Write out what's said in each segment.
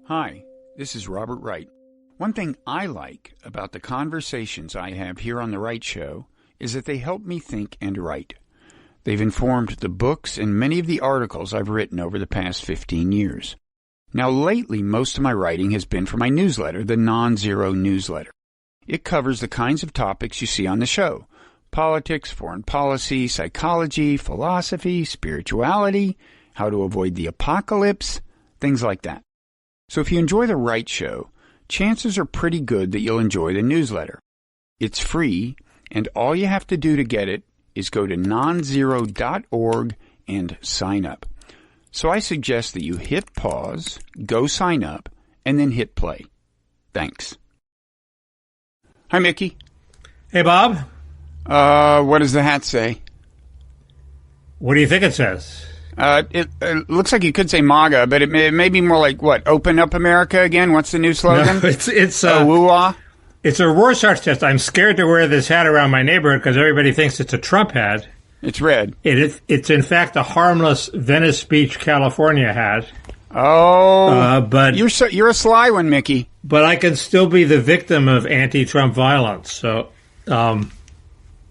Hi, this is Robert Wright. One thing I like about the conversations I have here on The Wright Show is that they help me think and write. They've informed the books and many of the articles I've written over the past 15 years. Now, lately, most of my writing has been for my newsletter, the Nonzero newsletter. It covers the kinds of topics you see on the show: politics, foreign policy, psychology, philosophy, spirituality, how to avoid the apocalypse, things like that. So if you enjoy The Wright Show, chances are pretty good that you'll enjoy the newsletter. It's free, and all you have to do to get it is go to nonzero.org and sign up. So I suggest that you hit pause, go sign up, and then hit play. Thanks. Hi, Mickey. Hey, Bob. What does the hat say? What do you think it says? It looks like you could say MAGA, but it may be more like, what, Open Up America again? What's the new slogan? No, it's woo-ah? It's a Rorschach test. I'm scared to wear this hat around my neighborhood because everybody thinks it's a Trump hat. It's red. It's in fact a harmless Venice Beach, California hat. Oh, but you're a sly one, Mickey. But I can still be the victim of anti-Trump violence. So,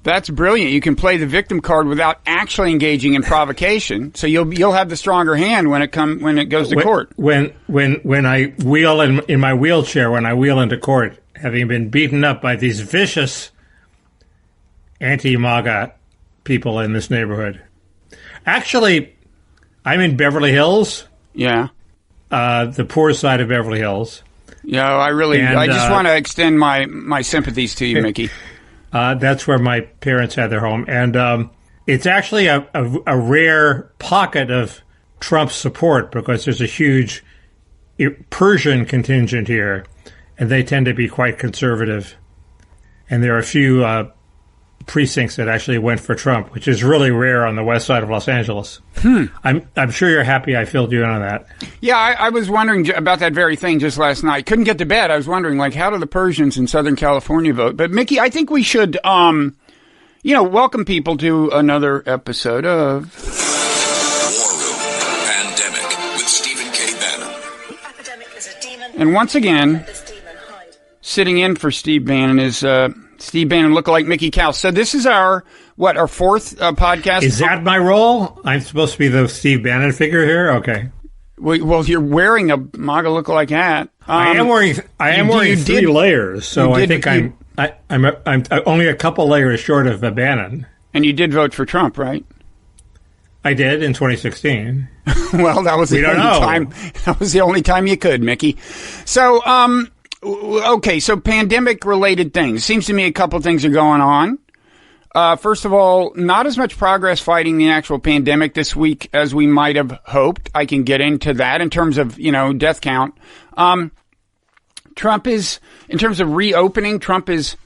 that's brilliant. You can play the victim card without actually engaging in provocation. So you'll have the stronger hand when it goes to court. When I wheel in my wheelchair, when I wheel into court, having been beaten up by these vicious anti-MAGA people in this neighborhood. Actually, I'm in Beverly Hills. Yeah. The poor side of Beverly Hills. Yeah, I just want to extend my sympathies to you, Mickey. That's where my parents had their home. And it's actually a rare pocket of Trump support because there's a huge Persian contingent here, and they tend to be quite conservative. And there are a few precincts that actually went for Trump, which is really rare on the west side of Los Angeles. I'm sure you're happy I filled you in on that. Yeah, I was wondering about that very thing just last night. Couldn't get to bed. I was wondering, how do the Persians in Southern California vote? But, Mickey, I think we should, welcome people to another episode of War Room Pandemic with Stephen K. Bannon. The epidemic is a demon. And once again, sitting in for Steve Bannon is Steve Bannon lookalike Mickey Cal. So this is our fourth podcast. Is that my role? I'm supposed to be the Steve Bannon figure here? Okay. Well, you're wearing a MAGA lookalike hat. I am wearing three layers, so I think I'm only a couple layers short of Bannon. And you did vote for Trump, right? I did in 2016. Well, that was the only time. That was the only time you could, Mickey. So, okay, so pandemic-related things. Seems to me a couple things are going on. First of all, not as much progress fighting the actual pandemic this week as we might have hoped. I can get into that in terms of, death count. Trump is, in terms of reopening, Trump is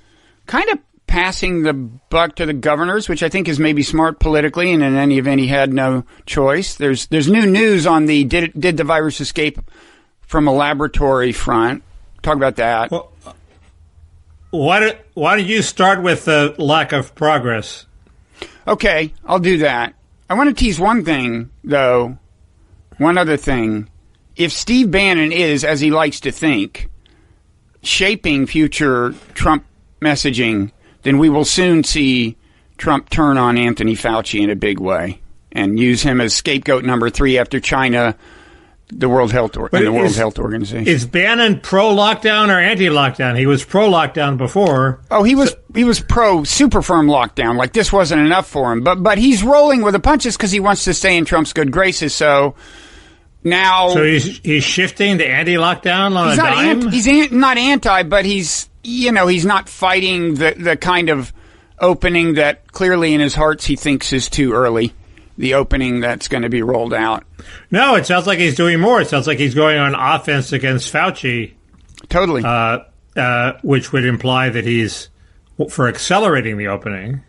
kind of passing the buck to the governors, which I think is maybe smart politically, and in any event, he had no choice. There's new news on the did the virus escape from a laboratory front. Talk about that. Well, why don't you start with the lack of progress? Okay, I'll do that. I want to tease one thing, though. One other thing. If Steve Bannon is, as he likes to think, shaping future Trump messaging, then we will soon see Trump turn on Anthony Fauci in a big way and use him as scapegoat number 3 after China, the World Health Organization. Is Bannon pro-lockdown or anti-lockdown? He was pro-lockdown before. Oh, he was pro super firm lockdown. Like this wasn't enough for him. But he's rolling with the punches because he wants to stay in Trump's good graces. So now, so he's shifting to anti-lockdown on a dime. He's not anti, but he's not fighting the kind of opening that clearly in his hearts he thinks is too early. The opening that's going to be rolled out. No, it sounds like he's doing more. It sounds like he's going on offense against Fauci. Totally. Which would imply that he's for accelerating the opening.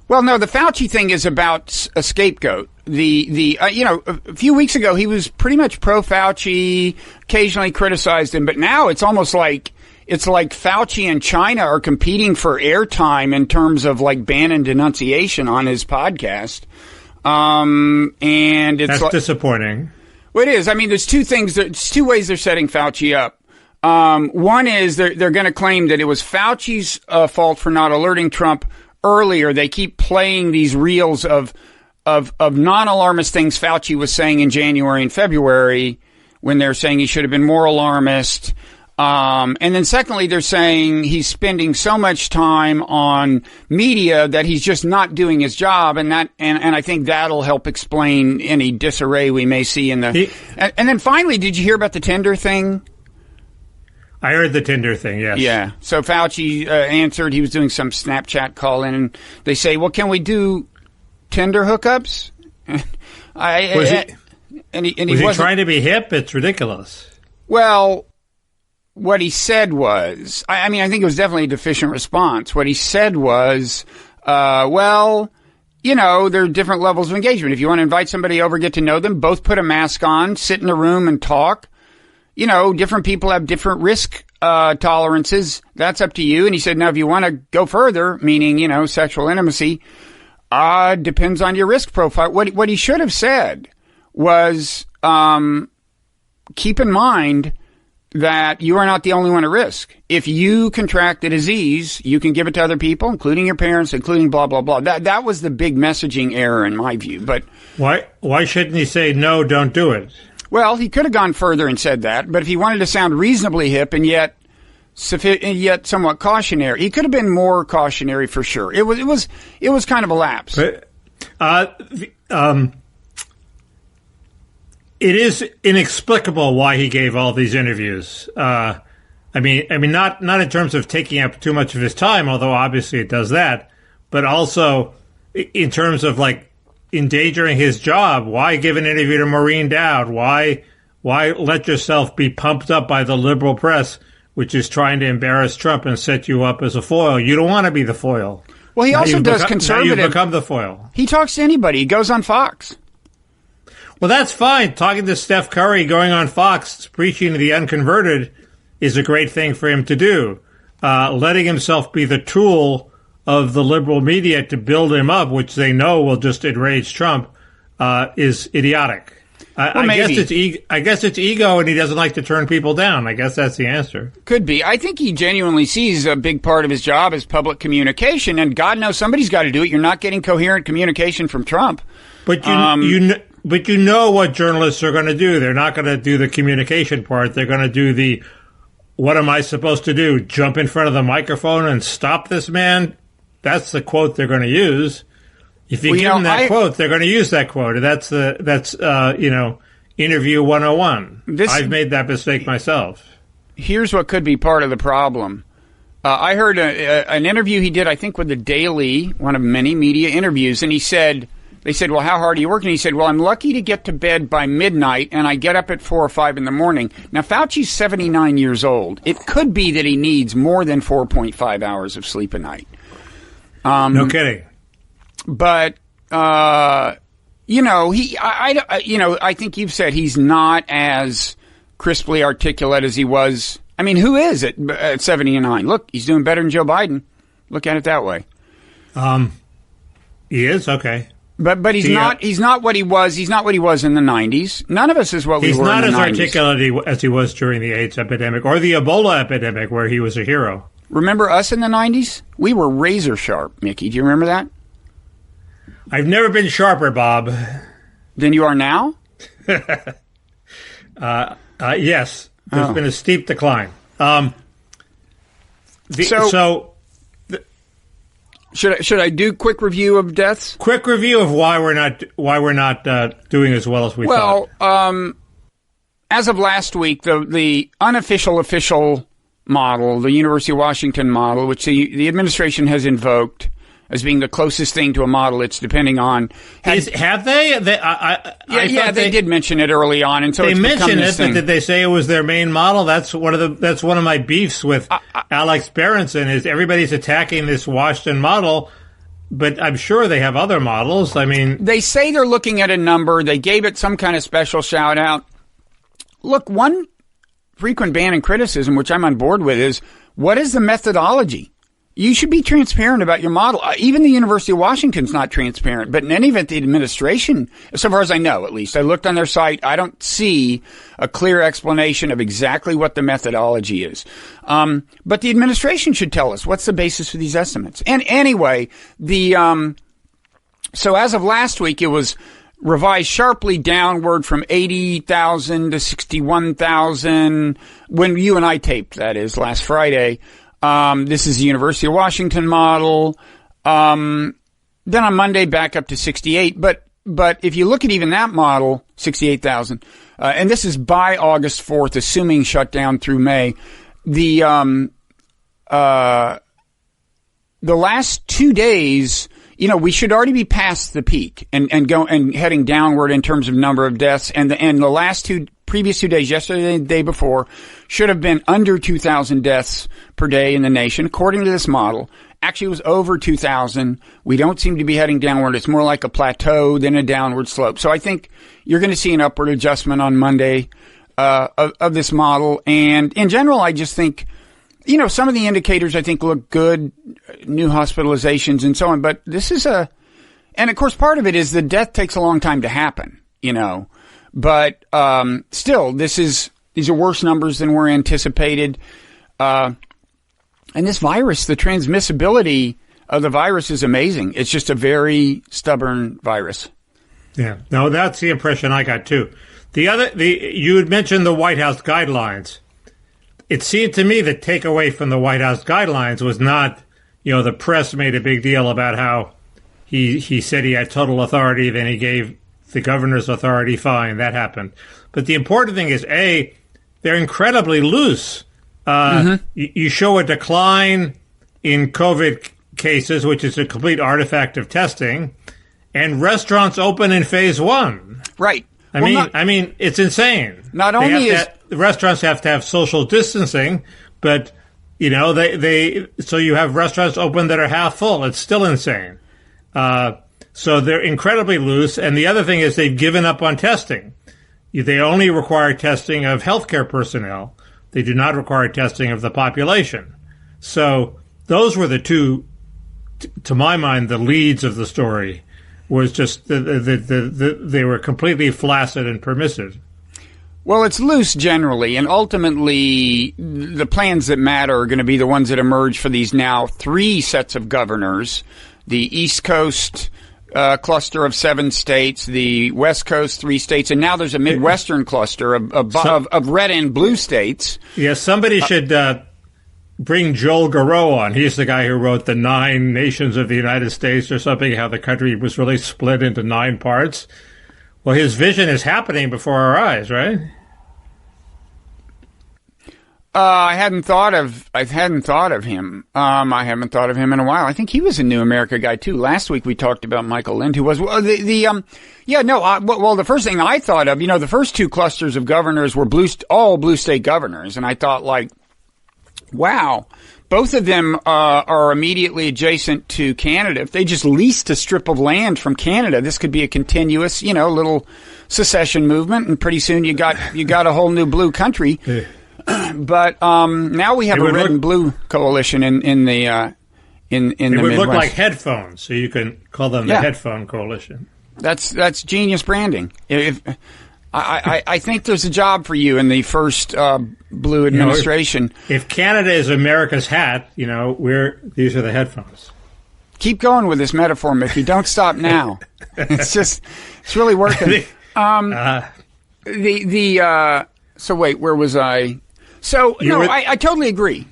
Well, no, the Fauci thing is about a scapegoat. A few weeks ago he was pretty much pro-Fauci, occasionally criticized him, but now it's almost like Fauci and China are competing for airtime in terms of like Bannon denunciation on his podcast. And it's that's disappointing. Well, it is. I mean, there's two things. There's two ways they're setting Fauci up. One is they're going to claim that it was Fauci's fault for not alerting Trump earlier. They keep playing these reels of non-alarmist things Fauci was saying in January and February when they're saying he should have been more alarmist. And then secondly, they're saying he's spending so much time on media that he's just not doing his job. And I think that'll help explain any disarray we may see in the, and then finally, did you hear about the Tinder thing? I heard the Tinder thing, yes. Yeah. So Fauci answered. He was doing some Snapchat call in, and they say, well, can we do Tinder hookups? Was he trying to be hip? It's ridiculous. Well, what he said was, I think it was definitely a deficient response. What he said was, well, you know, there are different levels of engagement. If you want to invite somebody over, get to know them, both put a mask on, sit in a room and talk. You know, different people have different risk tolerances. That's up to you. And he said, now, if you want to go further, meaning, you know, sexual intimacy, depends on your risk profile. What he should have said was, keep in mind that you are not the only one at risk. If you contract the disease, you can give it to other people, including your parents, including blah, blah, blah. That was the big messaging error in my view. But why shouldn't he say, no, don't do it? Well, he could have gone further and said that, but if he wanted to sound reasonably hip and yet somewhat cautionary, he could have been more cautionary for sure. It was kind of a lapse. But, it is inexplicable why he gave all these interviews. I mean, not in terms of taking up too much of his time, although obviously it does that, but also in terms of like endangering his job. Why give an interview to Maureen Dowd? Why let yourself be pumped up by the liberal press, which is trying to embarrass Trump and set you up as a foil? You don't want to be the foil. Well, he also does conservative. Now you've become the foil. He talks to anybody. He goes on Fox. Well, that's fine. Talking to Steph Curry, going on Fox, preaching to the unconverted is a great thing for him to do. Letting himself be the tool of the liberal media to build him up, which they know will just enrage Trump, is idiotic. I guess it's ego, and he doesn't like to turn people down. I guess that's the answer. Could be. I think he genuinely sees a big part of his job as public communication, and God knows somebody's got to do it. You're not getting coherent communication from Trump. But you know what journalists are going to do. They're not going to do the communication part. They're going to do the, what am I supposed to do? Jump in front of the microphone and stop this man? That's the quote they're going to use. If you give them that quote, they're going to use that quote. That's interview 101. I've made that mistake myself. Here's what could be part of the problem. I heard an interview he did, I think, with the Daily, one of many media interviews, and they said, well, how hard are you working? He said, well, I'm lucky to get to bed by midnight, and I get up at 4 or 5 in the morning. Now, Fauci's 79 years old. It could be that he needs more than 4.5 hours of sleep a night. No kidding. But, I think you've said he's not as crisply articulate as he was. I mean, who is at 79? Look, he's doing better than Joe Biden. Look at it that way. He is? Okay. But he's not what he was. He's not what he was in the 90s. None of us is what we were in the 90s. He's not as articulate as he was during the AIDS epidemic or the Ebola epidemic, where he was a hero. Remember us in the 90s? We were razor sharp, Mickey. Do you remember that? I've never been sharper, Bob. Than you are now? Yes. There's been a steep decline. Should I do quick review of deaths? Quick review of why we're not doing as well as we thought. Well, as of last week, the unofficial official model, the University of Washington model, which the administration has invoked as being the closest thing to a model it's depending on. Have they? They did mention it early on, and so they it's mentioned it. But did they say it was their main model? That's one of my beefs with Alex Berenson is everybody's attacking this Washington model, but I'm sure they have other models. I mean, they say they're looking at a number. They gave it some kind of special shout out. Look, one frequent ban and criticism, which I'm on board with, is what is the methodology? you should be transparent about your model. Even the University of Washington's not transparent. But in any event, the administration, so far as I know, at least, I looked on their site, I don't see a clear explanation of exactly what the methodology is. But the administration should tell us what's the basis for these estimates. And anyway, so as of last week, it was revised sharply downward from 80,000 to 61,000 when you and I taped, that is, last Friday. This is the University of Washington model. Then on Monday, back up to 68. But if you look at even that model, 68,000, and this is by August 4th, assuming shutdown through May, the last 2 days, we should already be past the peak and heading downward in terms of number of deaths. And the previous 2 days, yesterday and the day before, should have been under 2,000 deaths per day in the nation, according to this model. Actually, it was over 2,000. We don't seem to be heading downward. It's more like a plateau than a downward slope. So I think you're going to see an upward adjustment on Monday of this model. And in general, I just think, some of the indicators I think look good, new hospitalizations and so on. But this is and of course, part of it is the death takes a long time to happen, But still, these are worse numbers than were anticipated. And this virus, the transmissibility of the virus is amazing. It's just a very stubborn virus. Yeah, no, that's the impression I got too. You had mentioned the White House guidelines. It seemed to me the takeaway from the White House guidelines was not, the press made a big deal about how he said he had total authority, then he gave the governor's authority, fine, that happened. But the important thing is, A, they're incredibly loose. You show a decline in COVID cases, which is a complete artifact of testing, and restaurants open in phase 1. Right. I mean, it's insane. Not only the restaurants have to have social distancing, but so you have restaurants open that are half full. It's still insane. So they're incredibly loose. And the other thing is they've given up on testing. They only require testing of healthcare personnel. They do not require testing of the population. So those were the two, to my mind, the leads of the story. Was just they were completely flaccid and permissive. Well, it's loose generally, and ultimately the plans that matter are going to be the ones that emerge for these now 3 sets of governors: the East Coast cluster of 7 states, the West Coast 3 states, and now there's a Midwestern cluster of red and blue states. Yeah, somebody should bring Joel Garreau on. He's the guy who wrote The 9 Nations of the United States or something, how the country was really split into 9 parts. Well, his vision is happening before our eyes, right? I hadn't thought of him. I haven't thought of him in a while. I think he was a New America guy too. Last week we talked about Michael Lind, who was the first thing I thought of, the first 2 clusters of governors were all blue state governors, and I thought, wow, both of them are immediately adjacent to Canada. If they just leased a strip of land from Canada, this could be a continuous, little secession movement, and pretty soon you got a whole new blue country. Yeah. But now we have a red and blue coalition in the Midwest. It would look like headphones, so you can call them the headphone coalition. That's genius branding. I think there's a job for you in the first blue administration. If Canada is America's hat, these are the headphones. Keep going with this metaphor, Mickey. Don't stop now. It's really working. So wait, where was I? So I totally agree.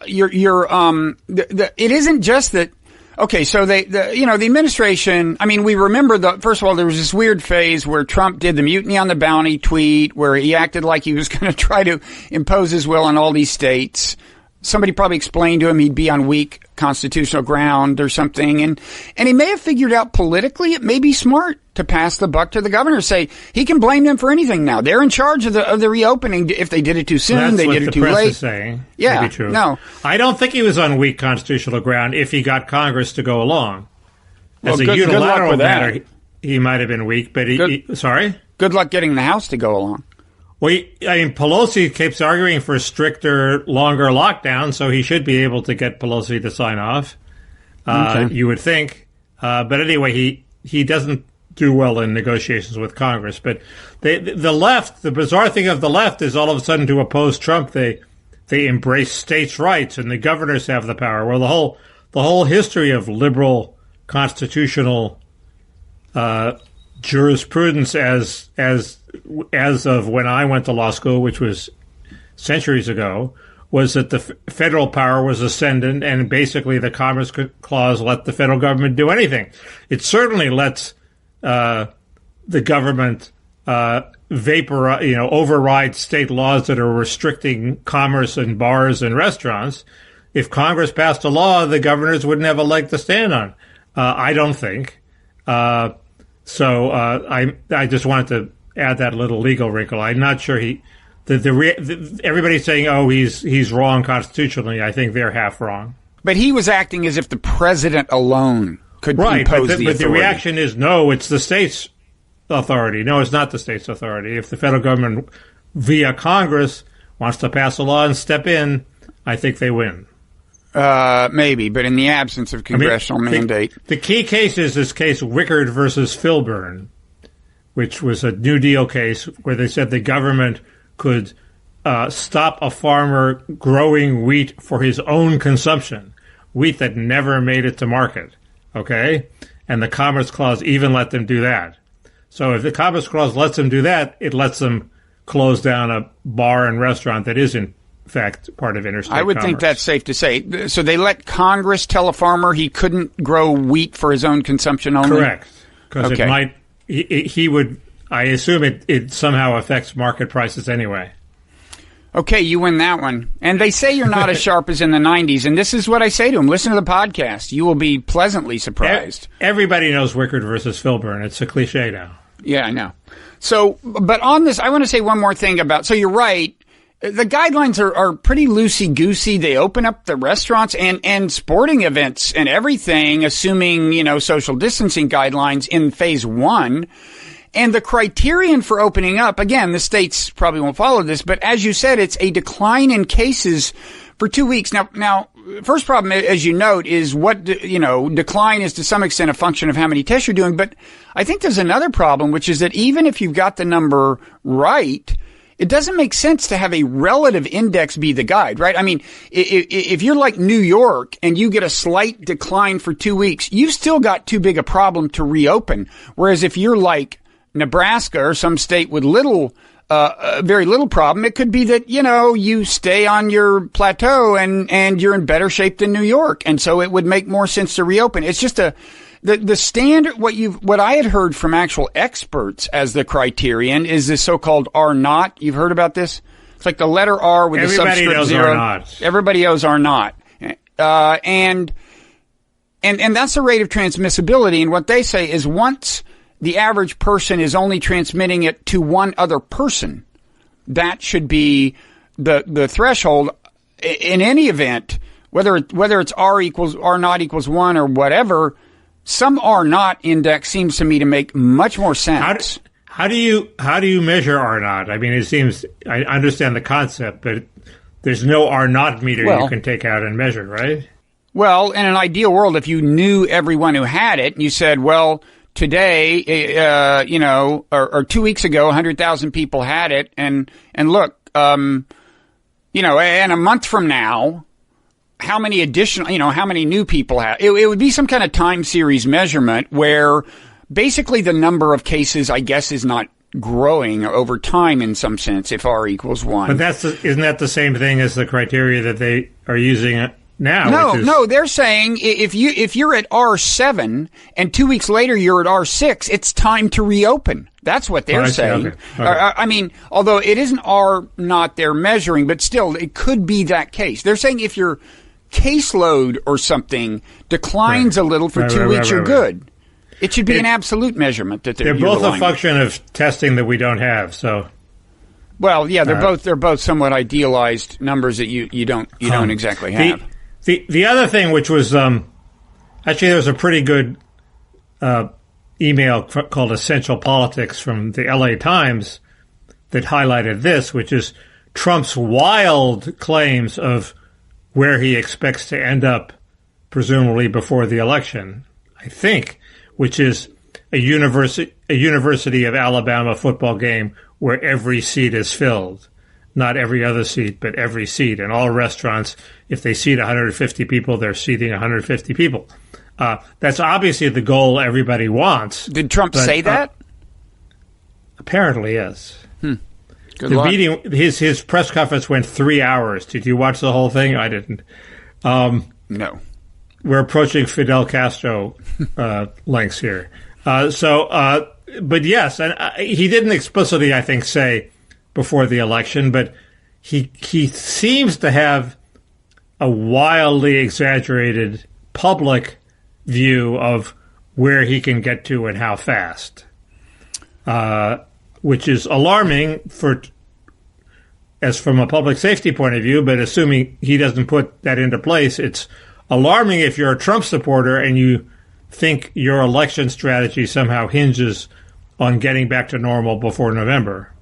It isn't just that. Okay, so the administration, we remember first of all, there was this weird phase where Trump did the mutiny on the bounty tweet where he acted like he was going to try to impose his will on all these states. Somebody probably explained to him he'd be on weak constitutional ground or something. And he may have figured out politically it may be smart to pass the buck to the governor, say he can blame them for anything now. They're in charge of the reopening. If they did it too soon, they did it too late. That's what the press is saying. Yeah, maybe true. No. I don't think he was on weak constitutional ground if he got Congress to go along. As a unilateral matter, he might have been weak, but sorry? Good luck getting the House to go along. Well, Pelosi keeps arguing for stricter, longer lockdown, so he should be able to get Pelosi to sign off. Okay. You would think. But anyway, he doesn't do well in negotiations with Congress. But the left, the bizarre thing of the left is all of a sudden to oppose Trump, they embrace states' rights and the governors have the power. Well, the whole history of liberal constitutional jurisprudence as of when I went to law school, which was centuries ago, was that the federal power was ascendant, and basically the Commerce Clause let the federal government do anything. It certainly lets the government override state laws that are restricting commerce in bars and restaurants. If Congress passed a law, the governors wouldn't have a leg to stand on. I don't think. So I just wanted to add that little legal wrinkle. I'm not sure everybody's saying, oh, he's wrong constitutionally. I think they're half wrong. But he was acting as if the president alone could impose the authority. But the reaction is, no, it's the state's authority. No, it's not the state's authority. If the federal government via Congress wants to pass a law and step in, I think they win. Maybe, but in the absence of congressional mandate. The key case is this case Wickard versus Filburn, which was a New Deal case where they said the government could stop a farmer growing wheat for his own consumption, wheat that never made it to market, okay? And the Commerce Clause even let them do that. So if the Commerce Clause lets them do that, it lets them close down a bar and restaurant that is in fact part of interstate commerce. I would think that's safe to say. So they let Congress tell a farmer he couldn't grow wheat for his own consumption only? Correct. Because it might, he would, I assume it somehow affects market prices anyway. Okay, you win that one. And they say you're not as sharp as in the 90s, and this is what I say to them. Listen to the podcast. You will be pleasantly surprised. Everybody knows Wickard versus Filburn. It's a cliche now. Yeah, I know. So, but on this, I want to say one more thing about, so you're right. The guidelines are pretty loosey-goosey. They open up the restaurants and sporting events and everything, assuming, social distancing guidelines in phase 1. And the criterion for opening up, again, the states probably won't follow this, but as you said, it's a decline in cases for 2 weeks. Now, first problem, as you note, is decline is to some extent a function of how many tests you're doing. But I think there's another problem, which is that even if you've got the number right, it doesn't make sense to have a relative index be the guide, right? I mean, if you're like New York and you get a slight decline for 2 weeks, you've still got too big a problem to reopen. Whereas if you're like Nebraska or some state with very little problem, it could be that, you stay on your plateau and you're in better shape than New York. And so it would make more sense to reopen. It's just the standard, what I had heard from actual experts as the criterion is this so-called R naught. You've heard about this? It's like the letter R with the subscript knows 0. R naught. Everybody knows R naught. And that's the rate of transmissibility. And what they say is once the average person is only transmitting it to one other person, that should be the threshold. In any event, whether it's R naught equals 1 or whatever, some R naught index seems to me to make much more sense. How do you measure R naught? I mean, it seems I understand the concept, but there's no R naught meter you can take out and measure, right? Well, in an ideal world, if you knew everyone who had it, and you said, well, today, or 2 weeks ago, 100,000 people had it, and look, and a month from now, how many how many new people have it would be some kind of time series measurement where basically the number of cases, I guess, is not growing over time in some sense if R equals 1. But isn't that the same thing as the criteria that they are using now? No, they're saying if you're at R7 and 2 weeks later you're at R6, it's time to reopen. That's what they're saying. Okay. I mean, although it isn't R naught they're measuring, but still it could be that case. They're saying if your caseload or something declines a little for 2 weeks, you're good. It should be an absolute measurement that they're both a function of testing that we don't have. So, well, yeah, they're both somewhat idealized numbers that you don't exactly have. The other thing, which was actually there was a pretty good email called Essential Politics from the LA Times that highlighted this, which is Trump's wild claims of where he expects to end up, presumably before the election, I think, which is a University of Alabama football game where every seat is filled. Not every other seat, but every seat. And all restaurants, if they seat 150 people, they're seating 150 people. That's obviously the goal everybody wants. Did Trump say that? Apparently, yes. Good the luck. meeting, his press conference went 3 hours. Did you watch the whole thing? I didn't. No. We're approaching Fidel Castro lengths here. But yes, and he didn't explicitly, I think, say before the election, but he seems to have a wildly exaggerated public view of where he can get to and how fast, which is alarming as from a public safety point of view, but assuming he doesn't put that into place, it's alarming if you're a Trump supporter and you think your election strategy somehow hinges on getting back to normal before November.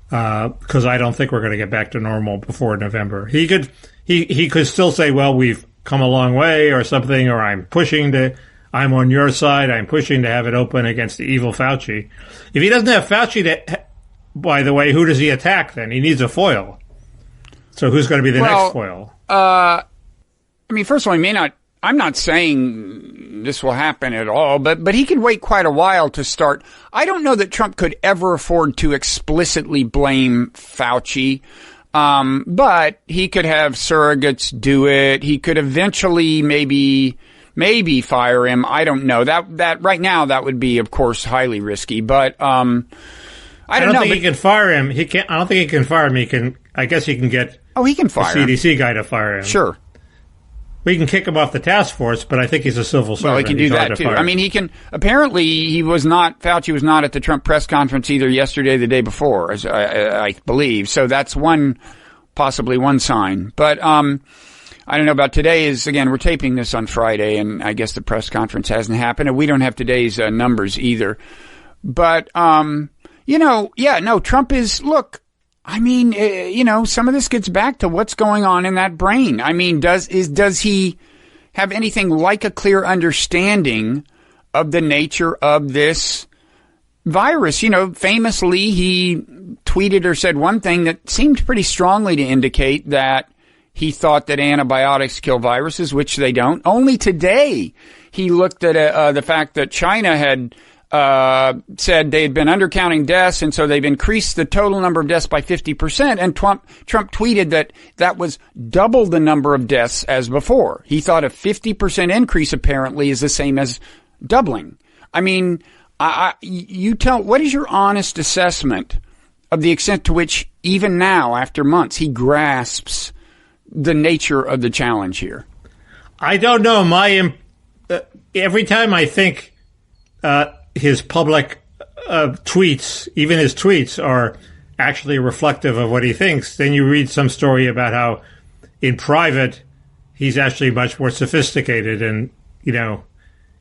Because I don't think we're going to get back to normal before November. He could still say, well, we've come a long way or something, or I'm on your side, I'm pushing to have it open against the evil Fauci. If he doesn't have Fauci, by the way, who does he attack then? He needs a foil. So who's going to be the next foil? I mean, first of all, I'm not saying this will happen at all, but he could wait quite a while to start. I don't know that Trump could ever afford to explicitly blame Fauci, but he could have surrogates do it. He could eventually maybe fire him. I don't know. That right now that would be, of course, highly risky. But I don't know. He can fire him. He can't. I don't think he can fire him. He can. I guess he can get. Oh, he can fire the CDC guy to fire him. Sure. We can kick him off the task force, but I think he's a civil servant. Well, he can do that, too. I mean, he can... Apparently, Fauci was not at the Trump press conference either yesterday or the day before, as I believe. So that's possibly one sign. But I don't know about today again, we're taping this on Friday, and I guess the press conference hasn't happened, and we don't have today's numbers either. But, Trump is... Look... I mean, some of this gets back to what's going on in that brain. I mean, does he have anything like a clear understanding of the nature of this virus? Famously, he tweeted or said one thing that seemed pretty strongly to indicate that he thought that antibiotics kill viruses, which they don't. Only today, he looked at the fact that China had said they had been undercounting deaths, and so they've increased the total number of deaths by 50%, and Trump tweeted that was double the number of deaths as before. He thought a 50% increase apparently is the same as doubling. I mean, what is your honest assessment of the extent to which, even now, after months, he grasps the nature of the challenge here? I don't know. Every time I think his public tweets, even his tweets, are actually reflective of what he thinks, then you read some story about how in private he's actually much more sophisticated, and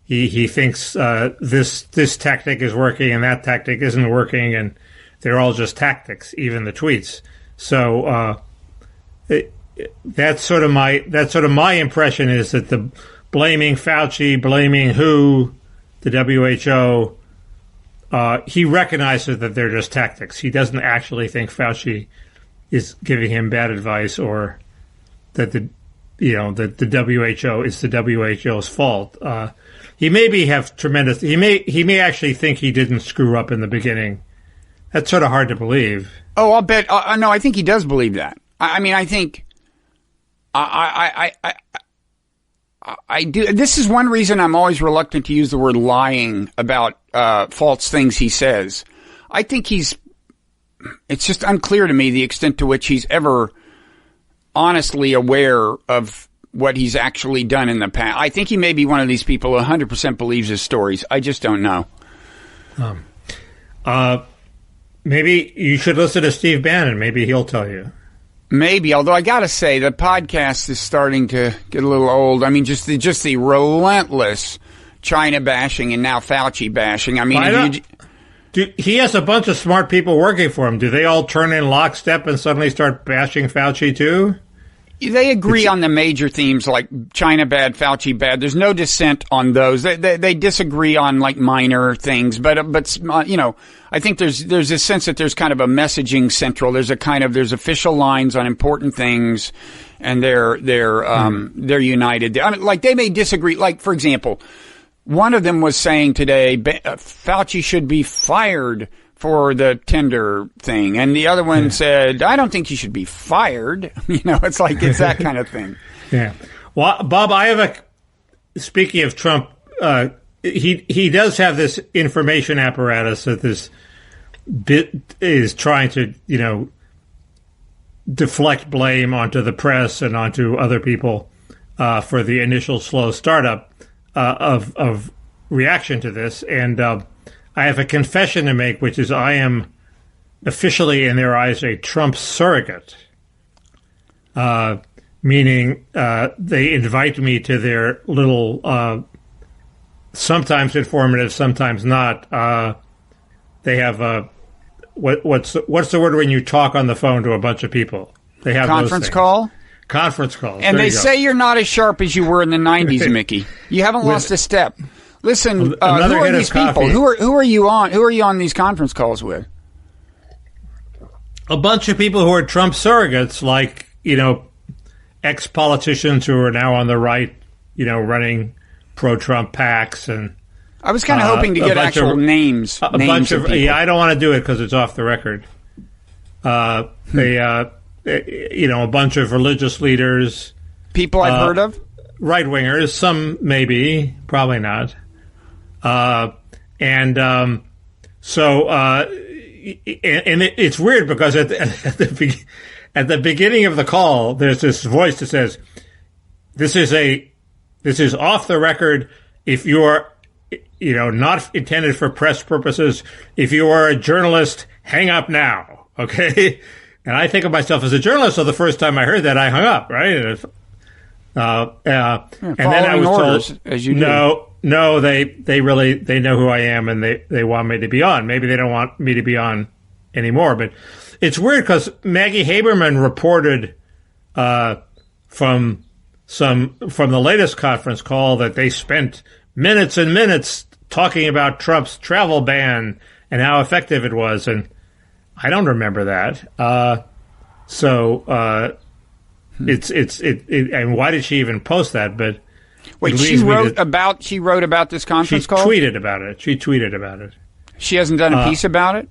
he thinks this tactic is working and that tactic isn't working, and they're all just tactics, even the tweets. So that's sort of my impression, is that the blaming Fauci, blaming the WHO, he recognizes that they're just tactics. He doesn't actually think Fauci is giving him bad advice, or that the WHO is the WHO's fault. He may He may actually think he didn't screw up in the beginning. That's sort of hard to believe. Oh, I'll bet. No, I think he does believe that. I mean, I think I do. This is one reason I'm always reluctant to use the word lying about false things he says. I think it's just unclear to me the extent to which he's ever honestly aware of what he's actually done in the past. I think he may be one of these people who 100% believes his stories. I just don't know. Maybe you should listen to Steve Bannon. Maybe he'll tell you. Maybe, although I gotta say, the podcast is starting to get a little old. I mean, just the relentless China bashing and now Fauci bashing. I mean, He has a bunch of smart people working for him. Do they all turn in lockstep and suddenly start bashing Fauci too? They agree on the major themes like China bad, Fauci bad. There's no dissent on those. They disagree on like minor things, but I think there's a sense that there's kind of a messaging central. There's official lines on important things, and they're united. I mean, like they may disagree. Like for example, one of them was saying today Fauci should be fired for the Tinder thing. And the other one said, I don't think he should be fired. It's like, it's that kind of thing. Yeah. Well, Bob, speaking of Trump, he does have this information apparatus that this bit is trying to, deflect blame onto the press and onto other people, for the initial slow startup, of reaction to this. And, I have a confession to make, which is I am officially, in their eyes, a Trump surrogate, meaning they invite me to their little, sometimes informative, sometimes not. They have a what's the word when you talk on the phone to a bunch of people? They have conference call. Conference calls, and they say you're not as sharp as you were in the '90s, Mickey. You haven't lost a step. Listen, who are these people? Who are you on? Who are you on these conference calls with? A bunch of people who are Trump surrogates, like ex-politicians who are now on the right, running pro-Trump PACs, and I was kind of hoping to get actual names. A bunch of people. Yeah, I don't want to do it because it's off the record. A bunch of religious leaders, people I've heard of, right wingers, some maybe, probably not. It's weird because at the beginning of the call, there's this voice that says, this is off the record. If you are, not intended for press purposes, if you are a journalist, hang up now. Okay. And I think of myself as a journalist. So the first time I heard that, I hung up, right? And then I was told, as you do. No, they know who I am and they want me to be on. Maybe they don't want me to be on anymore, but it's weird because Maggie Haberman reported, from the latest conference call that they spent minutes and minutes talking about Trump's travel ban and how effective it was. And I don't remember that. And why did she even post that? But wait, she wrote about this conference call? She tweeted about it. She hasn't done a piece about it?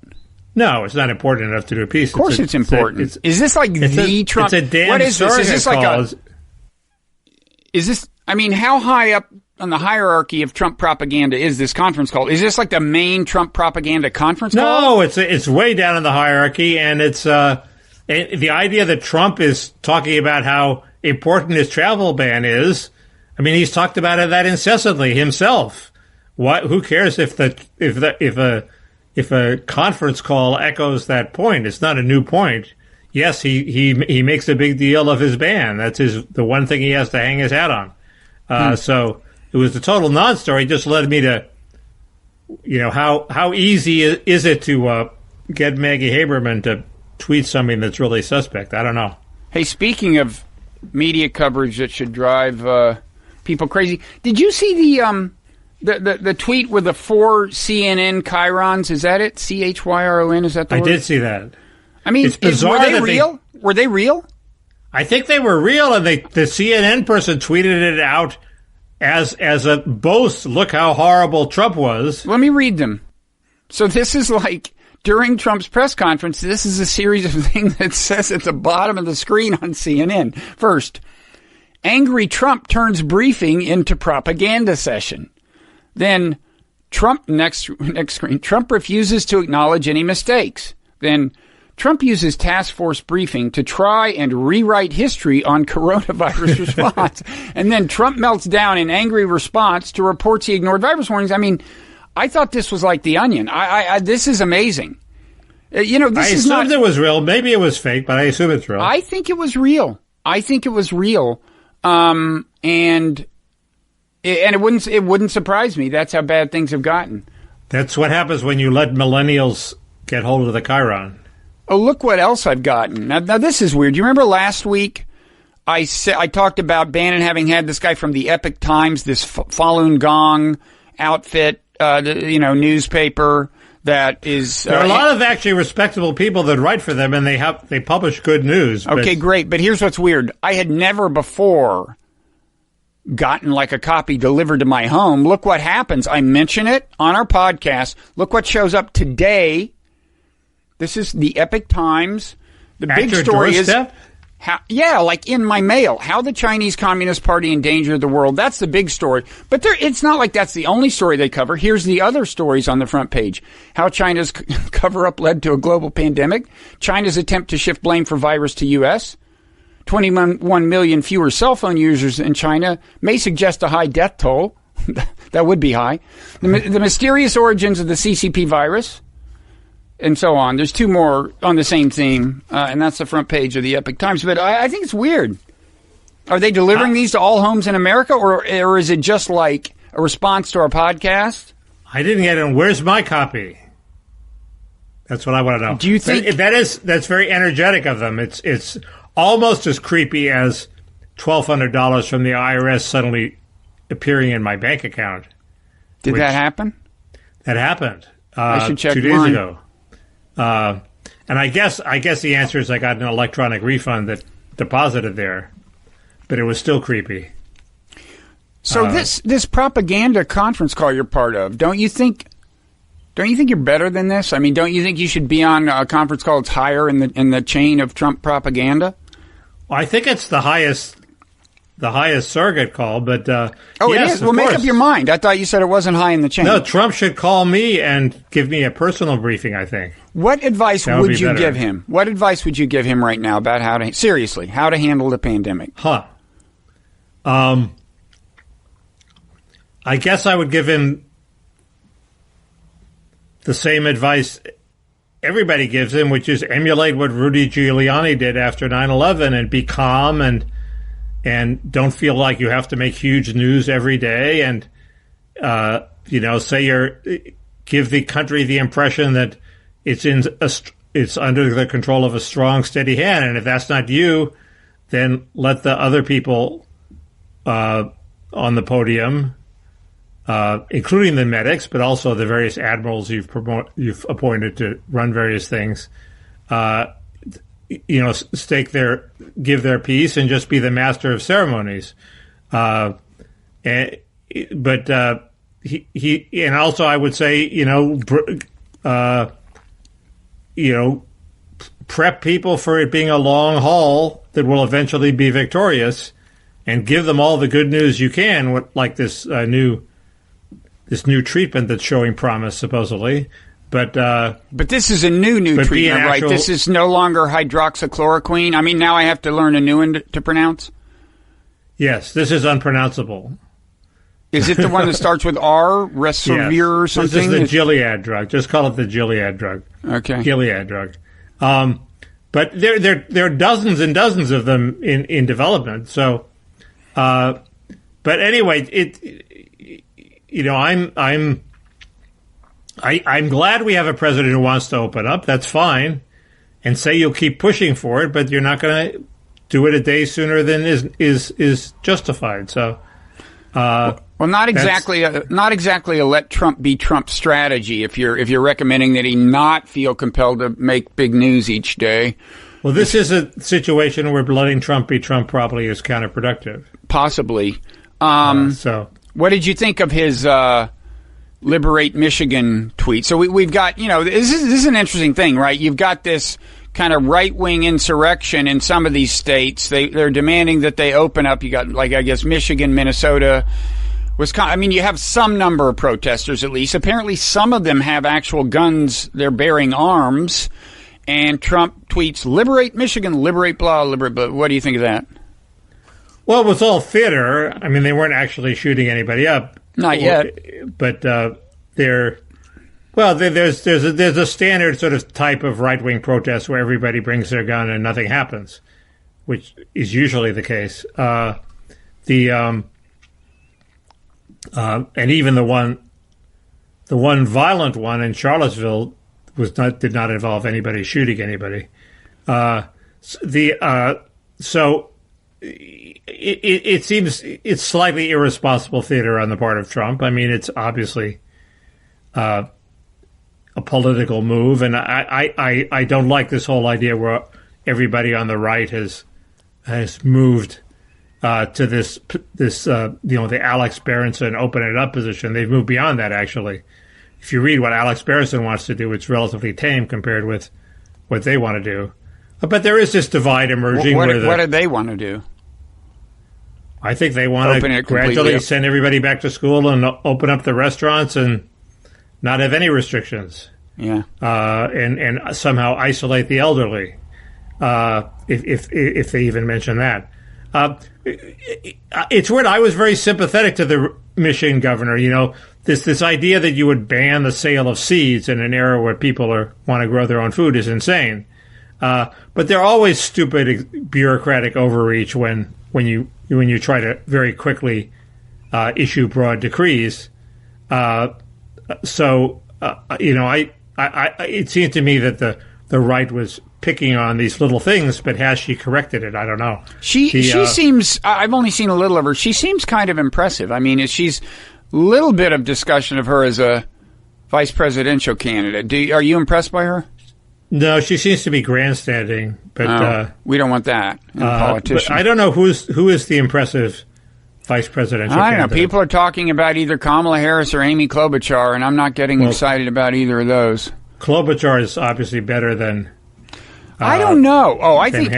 No, it's not important enough to do a piece. Of course it's important. Is this like the Trump? It's a damn what is this? Is this like call. How high up on the hierarchy of Trump propaganda is this conference call? Is this like the main Trump propaganda conference call? No, it's way down in the hierarchy, and it's the idea that Trump is talking about how important his travel ban is. I mean, he's talked about that incessantly himself. Who cares if a conference call echoes that point? It's not a new point. Yes, he makes a big deal of his ban. That's the one thing he has to hang his hat on. So it was a total non-story. It just led me to, how easy is it to get Maggie Haberman to tweet something that's really suspect? I don't know. Hey, speaking of media coverage that should drive people crazy, did you see the tweet with the 4 CNN chyrons? Is that it? CHYRON? Is that the word? I did see that. I mean, it's bizarre. Were they real? Were they real? I think they were real, and the CNN person tweeted it out as a boast. Look how horrible Trump was. Let me read them. So this is like during Trump's press conference. This is a series of things that says at the bottom of the screen on CNN. First, angry Trump turns briefing into propaganda session. Then Trump, next screen, Trump refuses to acknowledge any mistakes. Then Trump uses task force briefing to try and rewrite history on coronavirus response. And then Trump melts down in angry response to reports he ignored virus warnings. I mean, I thought this was like The Onion. This is amazing. This I is not. I assumed it was real. Maybe it was fake, but I assume it's real. I think it was real. And it wouldn't surprise me. That's how bad things have gotten. That's what happens when you let millennials get hold of the Chiron. Oh, look what else I've gotten. Now this is weird. You remember last week I talked about Bannon having had this guy from the Epoch Times, this Falun Gong outfit, newspaper that is... there are a lot of actually respectable people that write for them, and they publish good news. Okay, great. But here's what's weird. I had never before gotten like a copy delivered to my home. Look what happens. I mention it on our podcast. Look what shows up today. This is the Epoch Times. The At big your story doorstep? is... like in my mail, how the Chinese Communist Party endangered the world. That's the big story. But it's not like that's the only story they cover. Here's the other stories on the front page. How China's cover-up led to a global pandemic. China's attempt to shift blame for virus to U.S. 21 million fewer cell phone users in China may suggest a high death toll. That would be high. The mysterious origins of the CCP virus. And so on. There's two more on the same theme, and that's the front page of the Epoch Times. But I think it's weird. Are they delivering these to all homes in America, or is it just like a response to our podcast? I didn't get it. Where's my copy? That's what I want to know. Do you think that's very energetic of them? It's almost as creepy as $1,200 from the IRS suddenly appearing in my bank account. Did that happen? That happened. I should check 2 days mine. ago. And I guess the answer is I got an electronic refund that deposited there, but it was still creepy. So this propaganda conference call you're part of, don't you think you're better than this? I mean, don't you think you should be on a conference call that's higher in the chain of Trump propaganda? Well, I think it's the highest surrogate call, but yes, it is. Well, make up your mind. I thought you said it wasn't high in the chain. No, Trump should call me and give me a personal briefing, I think. What advice would would you better. give him? What advice would you give him right now about how to handle the pandemic? I guess I would give him the same advice everybody gives him, which is emulate what Rudy Giuliani did after 9/11 and be calm and don't feel like you have to make huge news every day and give the country the impression that it's under the control of a strong, steady hand. And if that's not you, then let the other people on the podium, including the medics, but also the various admirals you've appointed to run various things, give their piece and just be the master of ceremonies. And also I would say, prep people for it being a long haul that will eventually be victorious, and give them all the good news you can, like this new treatment that's showing promise supposedly. But this is a new treatment, right? This is no longer hydroxychloroquine. I mean, now I have to learn a new one to pronounce? Yes, this is unpronounceable. Is it the one that starts with R, Resvir or something? This is the Gilead drug. Just call it the Gilead drug. Okay. Gilead drug. But there are dozens and dozens of them in development. So, but anyway, I'm glad we have a president who wants to open up. That's fine, and say you'll keep pushing for it, but you're not going to do it a day sooner than is justified. So, well, not exactly a let Trump be Trump strategy. If you're recommending that he not feel compelled to make big news each day. Well, this is a situation where letting Trump be Trump probably is counterproductive. Possibly. So, what did you think of his Liberate Michigan tweet? So we've got, this is an interesting thing, right? You've got this kind of right-wing insurrection in some of these states. They're demanding that they open up. You got, Michigan, Minnesota, Wisconsin. I mean, you have some number of protesters at least. Apparently some of them have actual guns. They're bearing arms. And Trump tweets, liberate Michigan, liberate blah, liberate blah. What do you think of that? Well, it was all theater. I mean, they weren't actually shooting anybody up. Not yet. But there's a standard sort of type of right-wing protest where everybody brings their gun and nothing happens, which is usually the case. And even the one the one violent one in Charlottesville did not involve anybody shooting anybody. So it seems it's slightly irresponsible theater on the part of Trump. I mean, it's obviously a political move, and I don't like this whole idea where everybody on the right has moved to this the Alex Berenson open it up position. They've moved beyond that, actually. If you read what Alex Berenson wants to do, it's relatively tame compared with what they want to do. But there is this divide emerging. What do they want to do? I think they want to gradually send everybody back to school and open up the restaurants and not have any restrictions. Yeah. And somehow isolate the elderly, if they even mention that. It's weird. I was very sympathetic to the Michigan governor. You know, this idea that you would ban the sale of seeds in an era where people want to grow their own food is insane. But they're always stupid bureaucratic overreach when you try to very quickly issue broad decrees. It seemed to me that the right was picking on these little things, but has she corrected it? I don't know. She seems. I've only seen a little of her. She seems kind of impressive. I mean, she's a little bit of discussion of her as a vice presidential candidate. Are you impressed by her? No, she seems to be grandstanding, but we don't want that in a politician. I don't know who is the impressive vice presidential candidate. I don't know. People are talking about either Kamala Harris or Amy Klobuchar, and I'm not getting excited about either of those. Klobuchar is obviously better than. I don't know. Oh, I think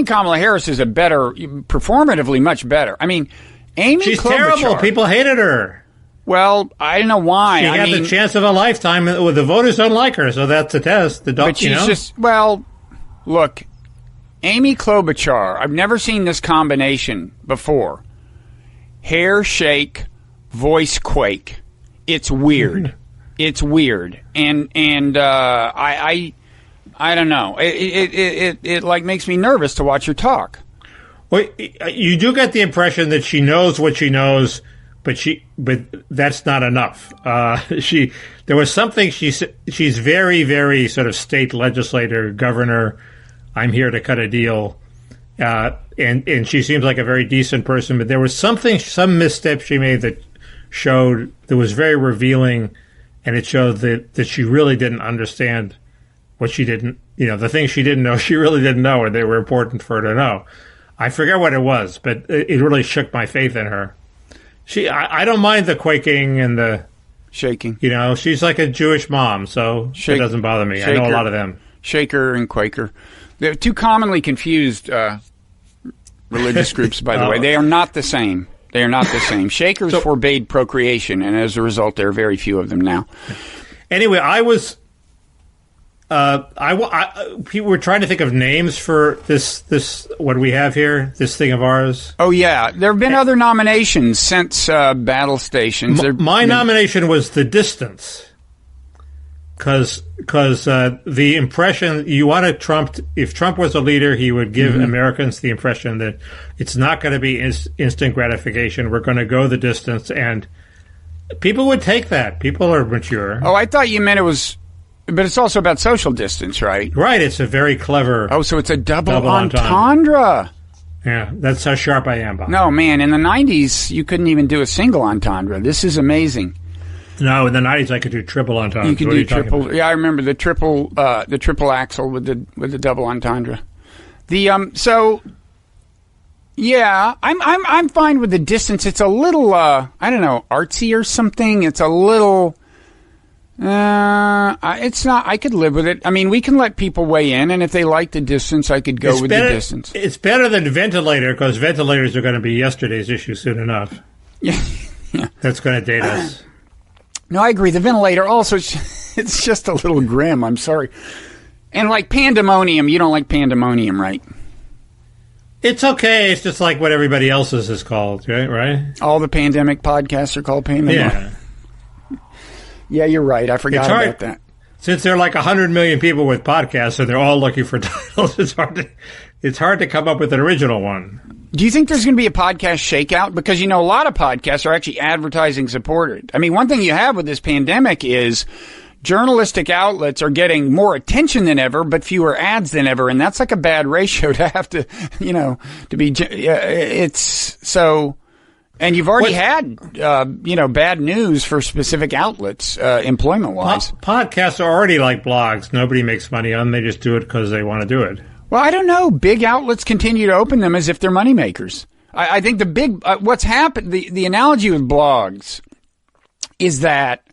Kamala Harris is performatively much better. I mean, she's Klobuchar, terrible. People hated her. Well, I don't know why. She had the chance of a lifetime. The voters don't like her, so that's a test. But she's look, Amy Klobuchar, I've never seen this combination before. Hair shake, voice quake. It's weird. It's weird. And I don't know. It like makes me nervous to watch her talk. Well, you do get the impression that she knows what she knows, but that's not enough. There was something she's very, very sort of state legislator, governor. I'm here to cut a deal, and she seems like a very decent person. But there was some misstep she made that was very revealing, and it showed that she really didn't understand what she didn't. You know, the things she didn't know, she really didn't know, and they were important for her to know. I forget what it was, but it really shook my faith in her. I don't mind the quaking and the shaking. You know, she's like a Jewish mom, so it doesn't bother me. I know a lot of them. Shaker and Quaker. They're two commonly confused religious groups, by the way. They are not the same. They are not the same. Shakers forbade procreation, and as a result, there are very few of them now. Anyway, I was... people were trying to think of names for this what we have here, this thing of ours. Oh yeah, there have been other nominations since Battle Stations. My nomination was The Distance, because the impression you wanted Trump. If Trump was a leader, he would give Americans the impression that it's not going to be instant gratification. We're going to go the distance, and people would take that. People are mature. Oh, I thought you meant it was. But it's also about social distance, right? Right. It's a very clever... Oh, so it's a double entendre. Yeah, that's how sharp I am, Bob. No, man, in the 90s, you couldn't even do a single entendre. This is amazing. No, in the 90s, I could do triple entendre. You could do triple... Yeah, I remember the triple axle with the double entendre. Yeah, I'm fine with the distance. It's a little, I don't know, artsy or something. It's a little... it's not. I could live with it. I mean, we can let people weigh in, and if they like the distance, I could go with the distance. It's better than ventilator, because ventilators are going to be yesterday's issue soon enough. Yeah. That's going to date us. No, I agree. The ventilator also, it's just a little grim. I'm sorry. And like pandemonium, you don't like pandemonium, right? It's okay. It's just like what everybody else's is called, right? All the pandemic podcasts are called pandemonium. Yeah. Yeah, you're right. I forgot about that. Since there are like 100 million people with podcasts and they're all looking for titles, it's hard to come up with an original one. Do you think there's going to be a podcast shakeout? Because, a lot of podcasts are actually advertising supported. I mean, one thing you have with this pandemic is journalistic outlets are getting more attention than ever, but fewer ads than ever. And that's like a bad ratio to have to, to be, it's so, and you've already had, bad news for specific outlets, employment wise. Podcasts are already like blogs. Nobody makes money on them. They just do it because they want to do it. Well, I don't know. Big outlets continue to open them as if they're moneymakers. I think the big, what's happened, the analogy with blogs is that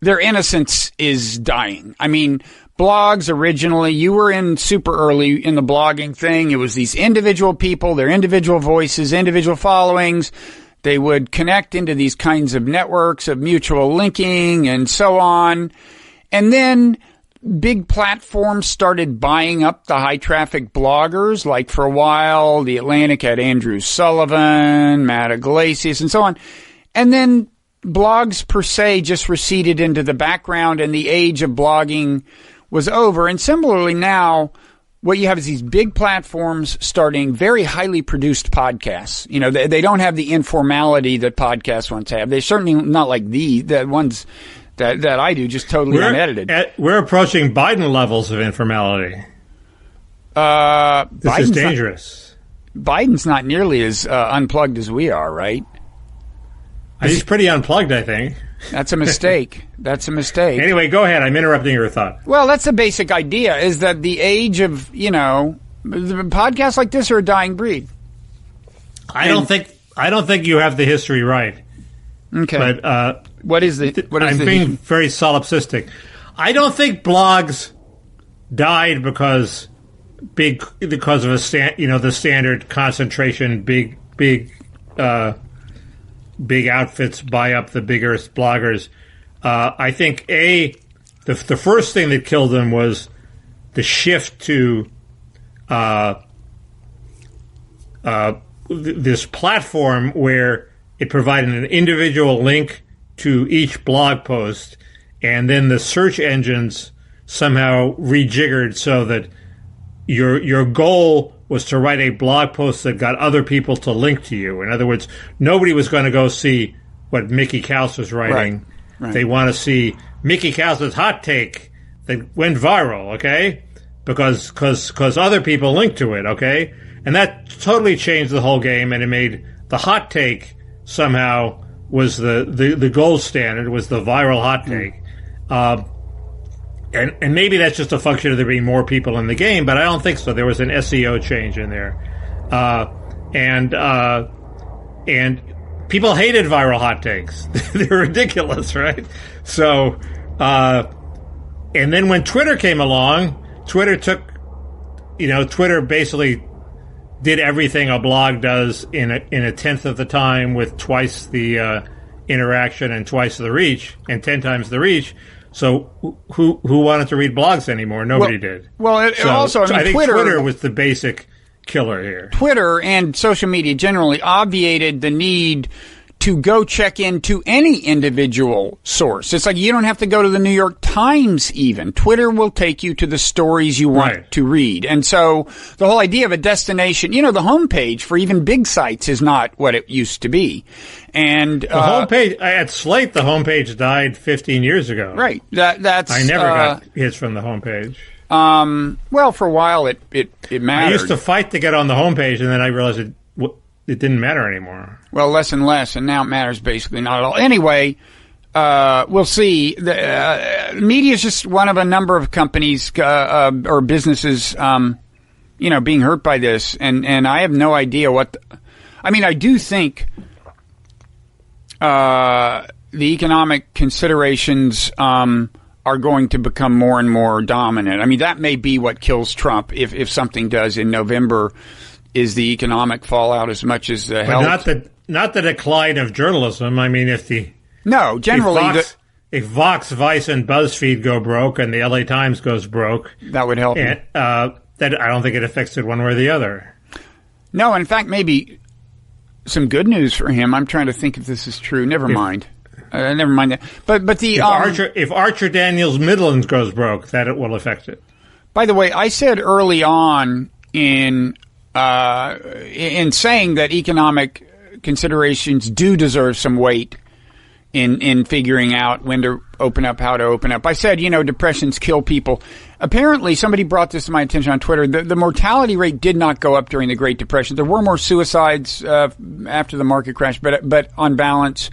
their innocence is dying. I mean, blogs originally, you were in super early in the blogging thing. It was these individual people, their individual voices, individual followings. They would connect into these kinds of networks of mutual linking and so on. And then big platforms started buying up the high traffic bloggers. Like for a while, The Atlantic had Andrew Sullivan, Matt Iglesias, and so on. And then blogs per se just receded into the background and the age of blogging was over. And similarly now, what you have is these big platforms starting very highly produced podcasts. They don't have the informality that podcasts once have. They're certainly not like the ones that I do, just totally unedited. We're approaching Biden levels of informality. This is dangerous. Biden's not nearly as unplugged as we are, right? He's pretty unplugged, I think. That's a mistake. That's a mistake. Anyway, go ahead. I'm interrupting your thought. Well, that's the basic idea, is that the age of, podcasts like this are a dying breed. I don't think you have the history right. Okay. But I'm being very solipsistic. I don't think blogs died because of the standard concentration, big outfits buy up the biggest bloggers. I think the first thing that killed them was the shift to this platform where it provided an individual link to each blog post, and then the search engines somehow rejiggered so that your goal was to write a blog post that got other people to link to you. In other words, nobody was going to go see what Mickey Kaus was writing. Right. They want to see Mickey Kaus's hot take that went viral, okay? Because other people linked to it, okay? And that totally changed the whole game, and it made the hot take somehow was the gold standard, was the viral hot take. And maybe that's just a function of there being more people in the game, but I don't think so. There was an SEO change in there. And people hated viral hot takes. They're ridiculous, right? So, and then when Twitter came along, Twitter basically did everything a blog does in a tenth of the time with twice the interaction and twice the reach and 10 times the reach. So who wanted to read blogs anymore? Nobody did. Well, I think Twitter was the basic killer here. Twitter and social media generally obviated the need to go check into any individual source. It's like you don't have to go to the New York Times even. Twitter will take you to the stories you want to read. And so the whole idea of a destination, the homepage for even big sites is not what it used to be. And the homepage at Slate, the homepage died 15 years ago. Right. That's I never got hits from the homepage. Well, for a while it mattered. I used to fight to get on the homepage, and then I realized it didn't matter anymore. Well, less and less, and now it matters basically not at all. Anyway, we'll see. The media is just one of a number of companies or businesses, being hurt by this, and I have no idea what. I do think the economic considerations are going to become more and more dominant. That may be what kills Trump if something does in November. Is the economic fallout as much as the health? Not the decline of journalism. If Vox, Vice, and BuzzFeed go broke, and the LA Times goes broke, that would help. And, that I don't think it affects it one way or the other. No, in fact, maybe some good news for him. I'm trying to think if this is true. Never mind. Never mind that. But the if Archer Daniels Midland goes broke, that it will affect it. By the way, I said early on in in saying that economic considerations do deserve some weight in figuring out when to open up, how to open up. I said, depressions kill people. Apparently, somebody brought this to my attention on Twitter. The mortality rate did not go up during the Great Depression. There were more suicides after the market crash, but on balance,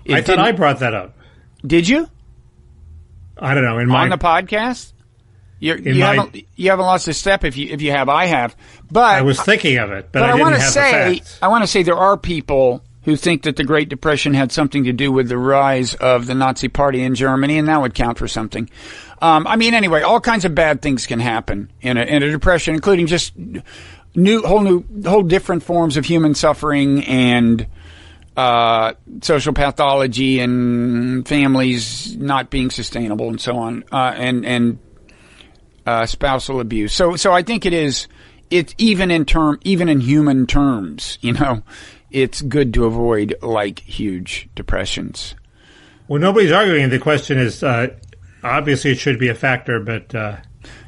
I thought I brought that up. Did you? I don't know. On the podcast? You haven't lost a step. If you have, I have. But I was thinking of it, but I didn't have the facts. I want to say there are people who think that the Great Depression had something to do with the rise of the Nazi Party in Germany, and that would count for something. Anyway, all kinds of bad things can happen in a depression, including just whole different forms of human suffering and social pathology and families not being sustainable and so on, and spousal abuse. So I think it's even in human terms, it's good to avoid huge depressions. Well, nobody's arguing. The question is, obviously, it should be a factor, but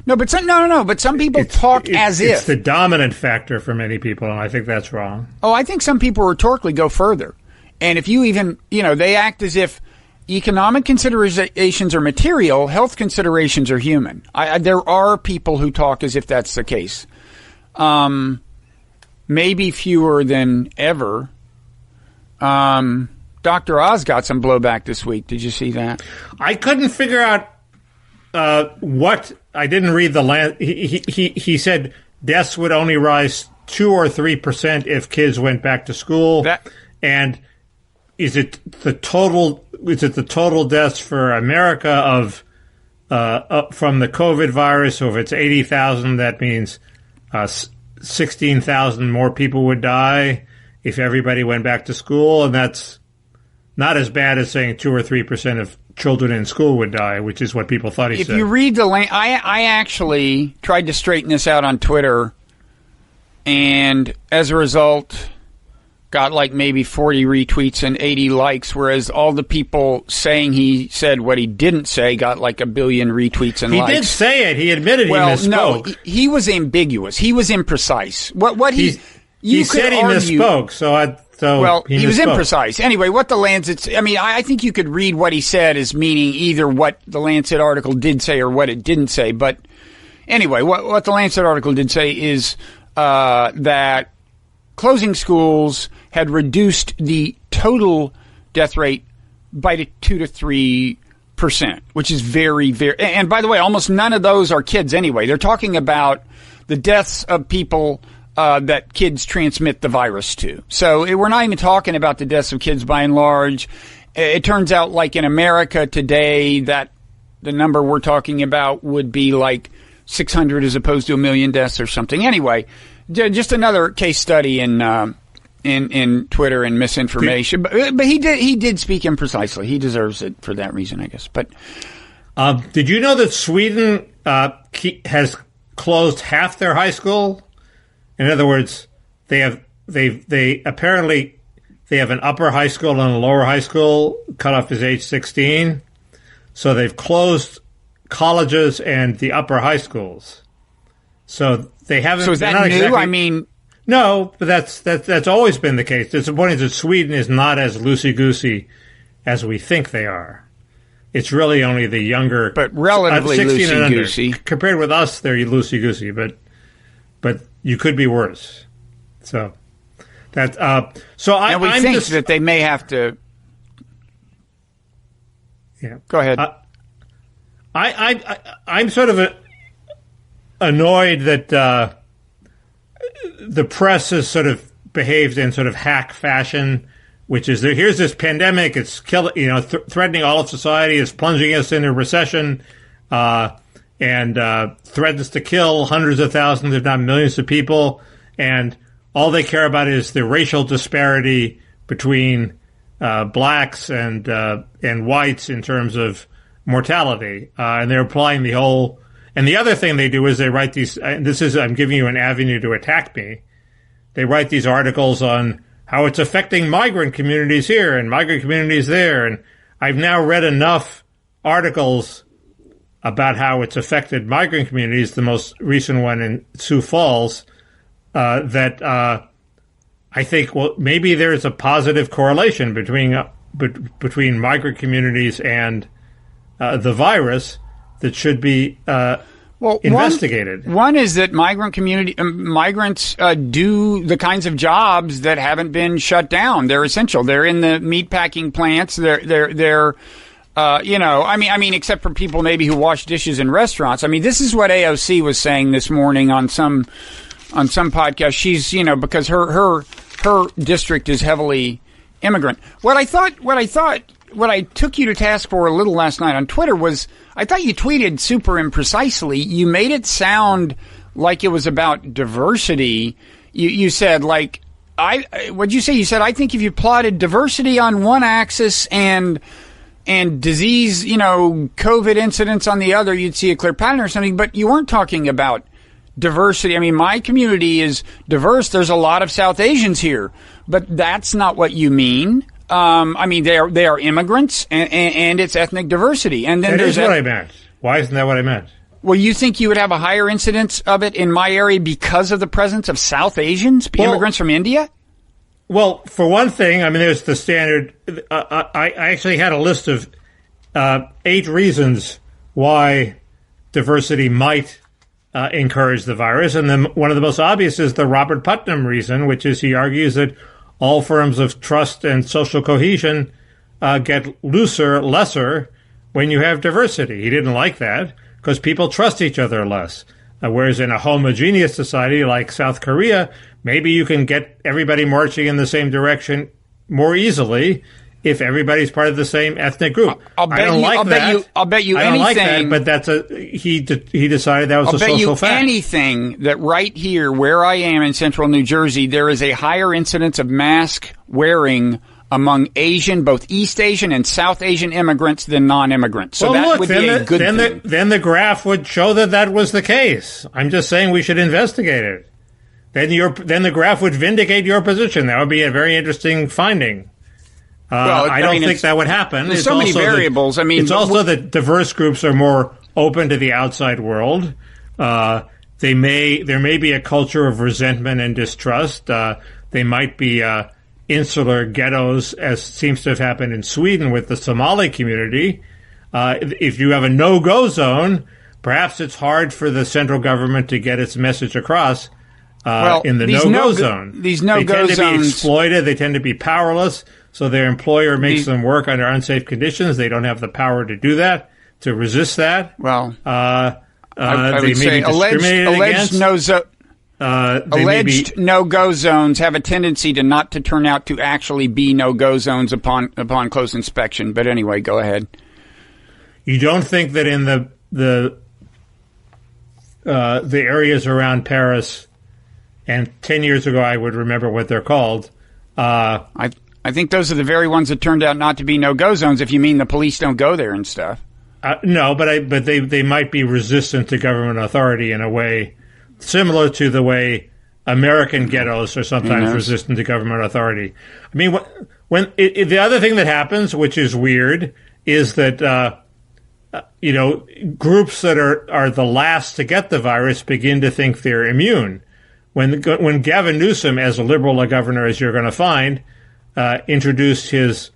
no. But some people talk as if it's the dominant factor for many people, and I think that's wrong. Oh, I think some people rhetorically go further, and if you even, they act as if economic considerations are material, health considerations are human. There are people who talk as if that's the case. Maybe fewer than ever. Dr. Oz got some blowback this week. Did you see that? I couldn't figure out what. I didn't read the land. He said deaths would only rise 2 or 3% if kids went back to school. And is it the total? Is it the total deaths for America of from the COVID virus? So if it's 80,000, that means 16,000 more people would die if everybody went back to school, and that's not as bad as saying 2 or 3% of children in school would die, which is what people thought he said. If you read the link, I actually tried to straighten this out on Twitter, and as a result, got maybe 40 retweets and 80 likes, whereas all the people saying he said what he didn't say got 1 billion retweets and likes. He did say it. He admitted he misspoke. No, he was ambiguous. He was imprecise. He said he misspoke, he was imprecise. Anyway, what the Lancet... I think you could read what he said as meaning either what the Lancet article did say or what it didn't say. But anyway, what the Lancet article did say is that closing schools had reduced the total death rate by 2 to 3%, which is very, very... And by the way, almost none of those are kids anyway. They're talking about the deaths of people that kids transmit the virus to. So we're not even talking about the deaths of kids by and large. It turns out in America today that the number we're talking about would be 600 as opposed to 1 million deaths or something. Anyway, just another case study in Twitter and misinformation. But he did speak imprecisely. He deserves it for that reason, I guess. But did you know that Sweden has closed half their high school? In other words, they apparently have an upper high school and a lower high school. Cutoff is age 16, so they've closed colleges and the upper high schools. So they haven't. So is that new? Exactly, no, but that's always been the case. The point is that Sweden is not as loosey-goosey as we think they are. It's really only the younger, but relatively 16 and under. loosey-goosey. Compared with us, they're loosey-goosey, but you could be worse. So that we think that they may have to. Yeah, go ahead. I'm sort of annoyed that the press has sort of behaved in sort of hack fashion, which is here's this pandemic, it's threatening all of society, it's plunging us into recession, and threatens to kill hundreds of thousands, if not millions of people, and all they care about is the racial disparity between blacks and whites in terms of mortality, and they're applying the whole. And the other thing they do is they write these. I'm giving you an avenue to attack me. They write these articles on how it's affecting migrant communities here and migrant communities there, and I've now read enough articles about how it's affected migrant communities. The most recent one in Sioux Falls, that I think, well, maybe there's a positive correlation between migrant communities and the virus that should be investigated. One is that migrants do the kinds of jobs that haven't been shut down. They're essential. They're in the meatpacking plants. They're I mean, except for people maybe who wash dishes in restaurants. I mean, this is what AOC was saying this morning on some podcast. She's, because her district is heavily immigrant. What I took you to task for a little last night on Twitter was, I thought you tweeted super imprecisely. You made it sound like it was about diversity. You said, like, what'd you say? You said, I think if you plotted diversity on one axis and disease, COVID incidents on the other, you'd see a clear pattern or something, but you weren't talking about diversity. I mean, my community is diverse. There's a lot of South Asians here, but that's not what you mean. I mean, they are immigrants, and it's ethnic diversity. And then there's what I meant. Why isn't that what I meant? Well, you think you would have a higher incidence of it in my area because of the presence of South Asians, immigrants from India? Well, for one thing, I mean, there's the standard. I actually had a list of 8 reasons why diversity might encourage the virus, and then one of the most obvious is the Robert Putnam reason, which is he argues that all forms of trust and social cohesion get lesser when you have diversity. He didn't like that because people trust each other less. Whereas in a homogeneous society like South Korea, maybe you can get everybody marching in the same direction more easily if everybody's part of the same ethnic group. I'll bet you anything. I don't like that, but he decided that was a social fact. I'll bet you anything that right here, where I am in central New Jersey, there is a higher incidence of mask wearing among Asian, both East Asian and South Asian immigrants than non-immigrants. So would be a good thing. Then the graph would show that was the case. I'm just saying we should investigate it. Then the graph would vindicate your position. That would be a very interesting finding. I don't think that would happen. There's so many variables. It's also that diverse groups are more open to the outside world. There may be a culture of resentment and distrust. They might be insular ghettos, as seems to have happened in Sweden with the Somali community. If you have a no-go zone, perhaps it's hard for the central government to get its message across in the no-go zone. These no-go zones... They tend to be exploited. They tend to be powerless. So their employer makes them work under unsafe conditions. They don't have the power to do that, to resist that. Well, I would say alleged no-go zones have a tendency to turn out to actually be no-go zones upon close inspection. But anyway, go ahead. You don't think that in the areas around Paris, and 10 years ago I would remember what they're called. I think those are the very ones that turned out not to be no-go zones, if you mean the police don't go there and stuff. No, but they might be resistant to government authority in a way similar to the way American ghettos are sometimes resistant to government authority. I mean, the other thing that happens, which is weird, is that groups that are the last to get the virus begin to think they're immune. When Gavin Newsom, as liberal a governor as you're going to find, introduced his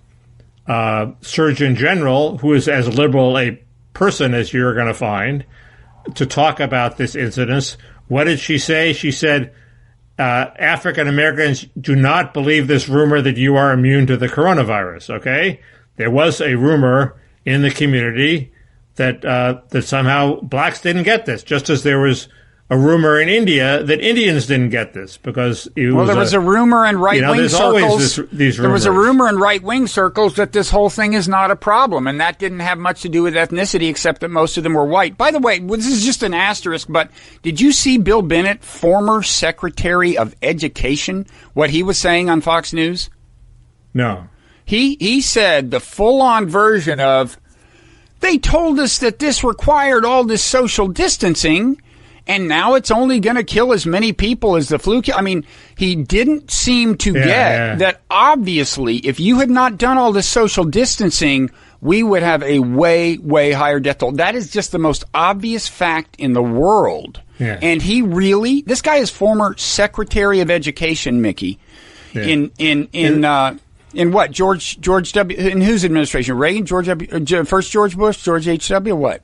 Surgeon General, who is as liberal a person as you're going to find, to talk about this incident. What did she say? She said, African Americans do not believe this rumor that you are immune to the coronavirus, okay? There was a rumor in the community that somehow blacks didn't get this, just as there was a rumor in India that Indians didn't get this because there was a rumor in right-wing circles. There was a rumor in right-wing circles that this whole thing is not a problem, and that didn't have much to do with ethnicity, except that most of them were white. By the way, this is just an asterisk, but did you see Bill Bennett, former Secretary of Education, what he was saying on Fox News? No. He said the full-on version of, they told us that this required all this social distancing, and now it's only going to kill as many people as the flu. I mean, he didn't seem to get that obviously, if you had not done all this social distancing, we would have a way, way higher death toll. That is just the most obvious fact in the world. Yeah. And this guy is former Secretary of Education, Mickey, Yeah. in what? George W. In whose administration? Reagan, first George Bush, George H.W. What?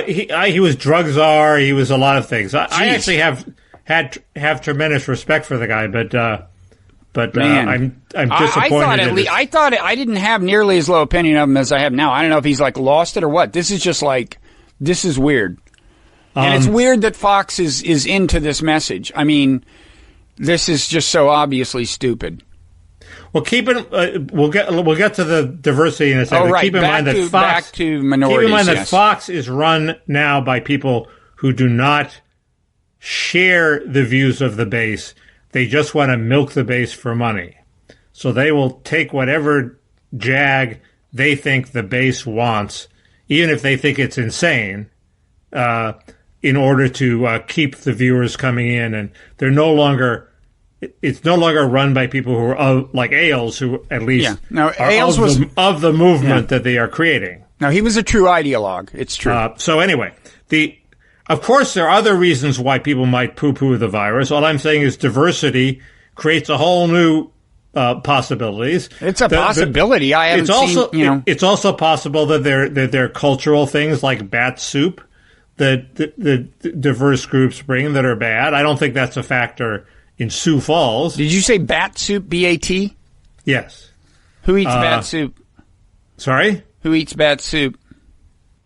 He was drug czar. He was a lot of things. I actually have tremendous respect for the guy, but Man. I'm disappointed. I thought I didn't have nearly as low opinion of him as I have now. I don't know if he's like lost it or what. This is just like, this is weird, and it's weird that Fox is into this message. I mean, this is just so obviously stupid. Well, we'll get to the diversity in a second. Oh, right. Keep in mind that back to minorities. Keep in mind that yes. Fox is run now by people who do not share the views of the base. They just want to milk the base for money. So they will take whatever jag they think the base wants, even if they think it's insane, in order to keep the viewers coming in. And it's no longer run by people who are like Ailes, who at least are Ailes of the movement that they are creating. Now, he was a true ideologue. It's true. So anyway, of course, there are other reasons why people might poo-poo the virus. All I'm saying is diversity creates a whole new possibilities. It's a possibility. I haven't seen. It's also possible that there are cultural things like bat soup that the diverse groups bring that are bad. I don't think that's a factor in Sioux Falls. Did you say bat soup? B-A-T? Yes. Who eats bat soup? Sorry? Who eats bat soup?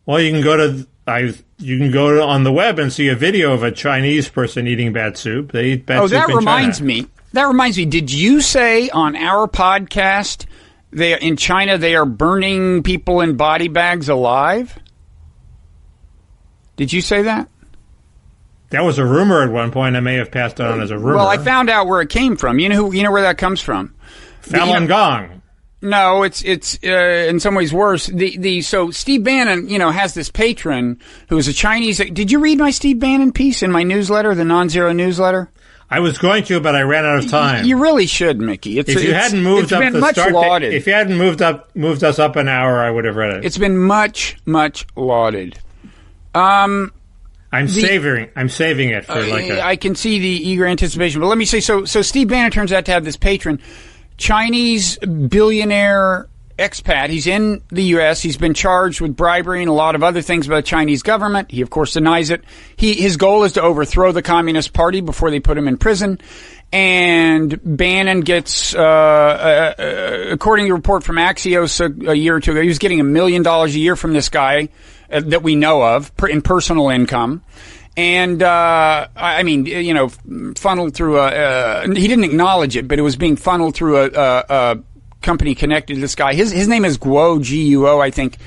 Well, you can go on the web and see a video of a Chinese person eating bat soup. They eat bat soup in China. That reminds me. Did you say on our podcast in China they are burning people in body bags alive? Did you say that? That was a rumor at one point. I may have passed it on as a rumor. Well, I found out where it came from. You know where that comes from? Falun Gong. No, it's in some ways worse. So Steve Bannon, has this patron who is a Chinese. Did you read my Steve Bannon piece in my newsletter, the Nonzero newsletter? I was going to, but I ran out of time. You really should, Mickey. If you hadn't moved up the start lauded. If you hadn't moved us up an hour, I would have read it. It's been much, much lauded. I'm saving it for I can see the eager anticipation, but let me say, so Steve Bannon turns out to have this patron, Chinese billionaire expat. He's in the U.S. He's been charged with bribery and a lot of other things by the Chinese government. He, of course, denies it. His goal is to overthrow the Communist Party before they put him in prison. And Bannon gets, according to a report from Axios a year or two ago, he was getting $1 million a year from this guy that we know of in personal income. And, funneled through he didn't acknowledge it, but it was being funneled through a company connected to this guy. His name is Guo, G-U-O, I think.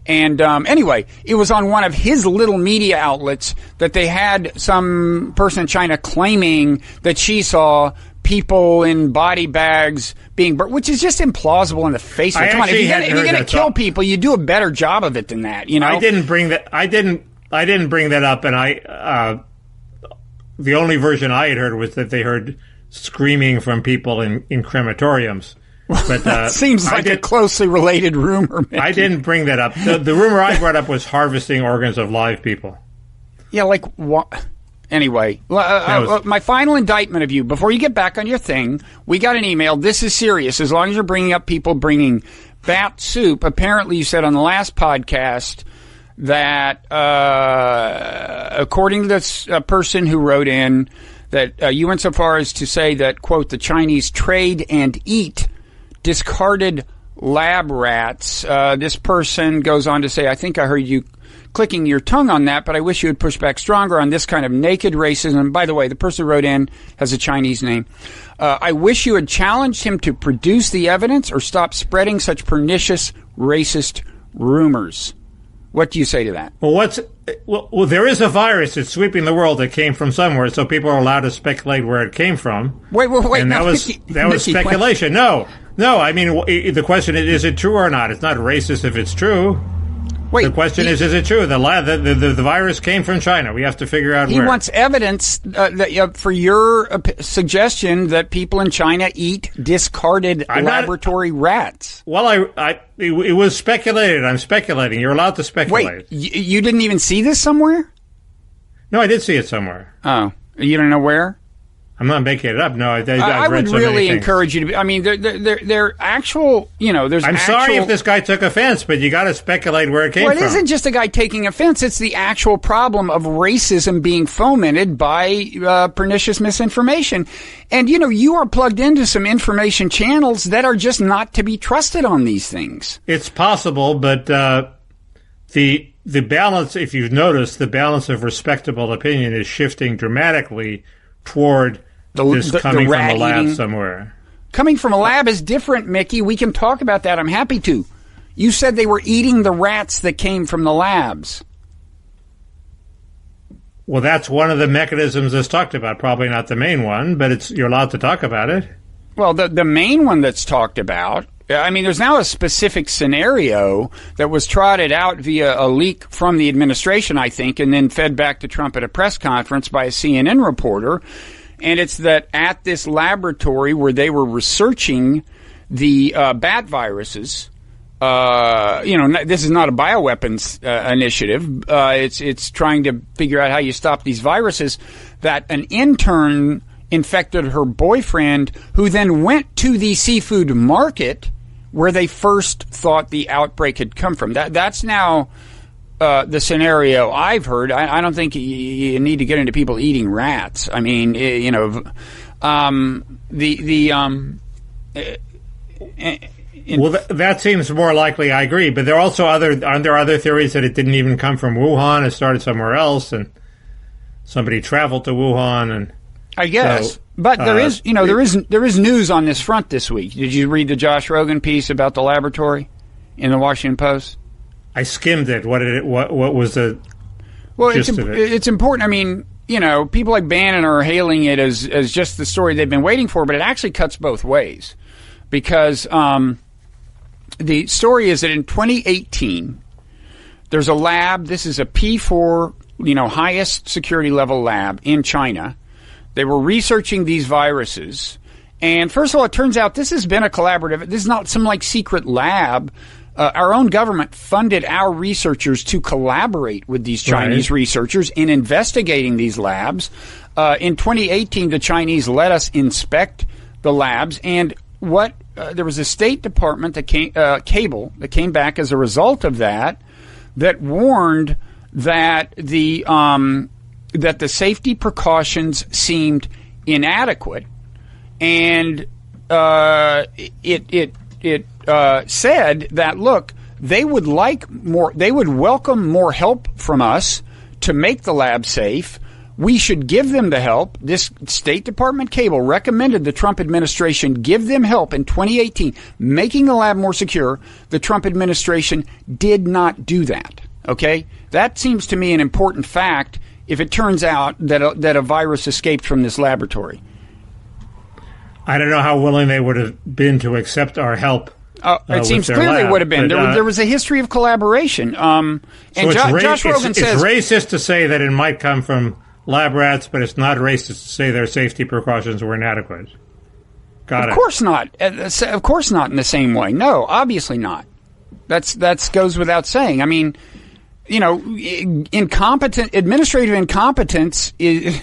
And, anyway, it was on one of his little media outlets that they had some person in China claiming that she saw people in body bags being burnt, which is just implausible in the face of it. Come on, if you're going to kill people, you do a better job of it than that, I didn't bring that up, and the only version I had heard was that they heard screaming from people in crematoriums. But seems like a closely related rumor. Mickey. I didn't bring that up. The rumor I brought up was harvesting organs of live people. Yeah, like what? Anyway, my final indictment of you, before you get back on your thing, we got an email. This is serious. As long as you're bringing up people bringing bat soup, apparently you said on the last podcast that, according to this person who wrote in, that you went so far as to say that, quote, the Chinese trade and eat discarded lab rats. This person goes on to say, I think I heard you clicking your tongue on that, but I wish you would push back stronger on this kind of naked racism. By the way, the person who wrote in has a Chinese name. I wish you had challenged him to produce the evidence or stop spreading such pernicious racist rumors. What do you say to that? Well, there is a virus that's sweeping the world that came from somewhere, so people are allowed to speculate where it came from. Wait. And that was speculation. No. I mean, the question is it true or not? It's not racist if it's true. Wait, the question is it true? The virus came from China. We have to figure out where. He wants evidence for your suggestion that people in China eat discarded laboratory rats. Well, it was speculated. I'm speculating. You're allowed to speculate. Wait, you didn't even see this somewhere? No, I did see it somewhere. Oh, you don't know where? I'm not making it up. No, I would really encourage you to be. I mean, they're actual. I'm sorry if this guy took offense, but you got to speculate where it came from. Well, it isn't just a guy taking offense. It's the actual problem of racism being fomented by pernicious misinformation. And you are plugged into some information channels that are just not to be trusted on these things. It's possible, but the balance, if you've noticed, the balance of respectable opinion is shifting dramatically toward this coming from a lab somewhere. Coming from a lab is different, Mickey. We can talk about that. I'm happy to. You said they were eating the rats that came from the labs. Well, that's one of the mechanisms that's talked about. Probably not the main one, but you're allowed to talk about it. Well, the main one that's talked about, I mean, there's now a specific scenario that was trotted out via a leak from the administration, I think, and then fed back to Trump at a press conference by a CNN reporter. And it's that at this laboratory where they were researching the bat viruses, this is not a bioweapons initiative. It's trying to figure out how you stop these viruses. That an intern infected her boyfriend, who then went to the seafood market where they first thought the outbreak had come from. That's now the scenario I've heard. I don't think you need to get into people eating rats. I mean, well, that seems more likely. I agree, but there are also aren't there other theories that it didn't even come from Wuhan? It started somewhere else, and somebody traveled to Wuhan, and I guess. So, but there is news on this front this week. Did you read the Josh Rogan piece about the laboratory in the Washington Post? I skimmed it. What was the gist of it? It's important. I mean, people like Bannon are hailing it as just the story they've been waiting for, but it actually cuts both ways. Because the story is that in 2018, there's a lab. This is a P4, highest security level lab in China. They were researching these viruses. And first of all, it turns out this has been a collaborative. This is not some secret lab. Our own government funded our researchers to collaborate with these Chinese researchers in investigating these labs. In 2018, the Chinese let us inspect the labs, and there was a State Department cable that came back as a result of that warned that the safety precautions seemed inadequate, and it said that, look, they would welcome more help from us to make the lab safe. We should give them the help. This State Department cable recommended the Trump administration give them help in 2018, making the lab more secure. The Trump administration did not do that. Okay? That seems to me an important fact if it turns out that a virus escaped from this laboratory. I don't know how willing they would have been to accept our help. It seems clear they would have been. There was a history of collaboration. And Josh Rogan says... It's racist to say that it might come from lab rats, but it's not racist to say their safety precautions were inadequate. Got it. Of course not. Of course not in the same way. No, obviously not. That goes without saying. I mean, administrative incompetence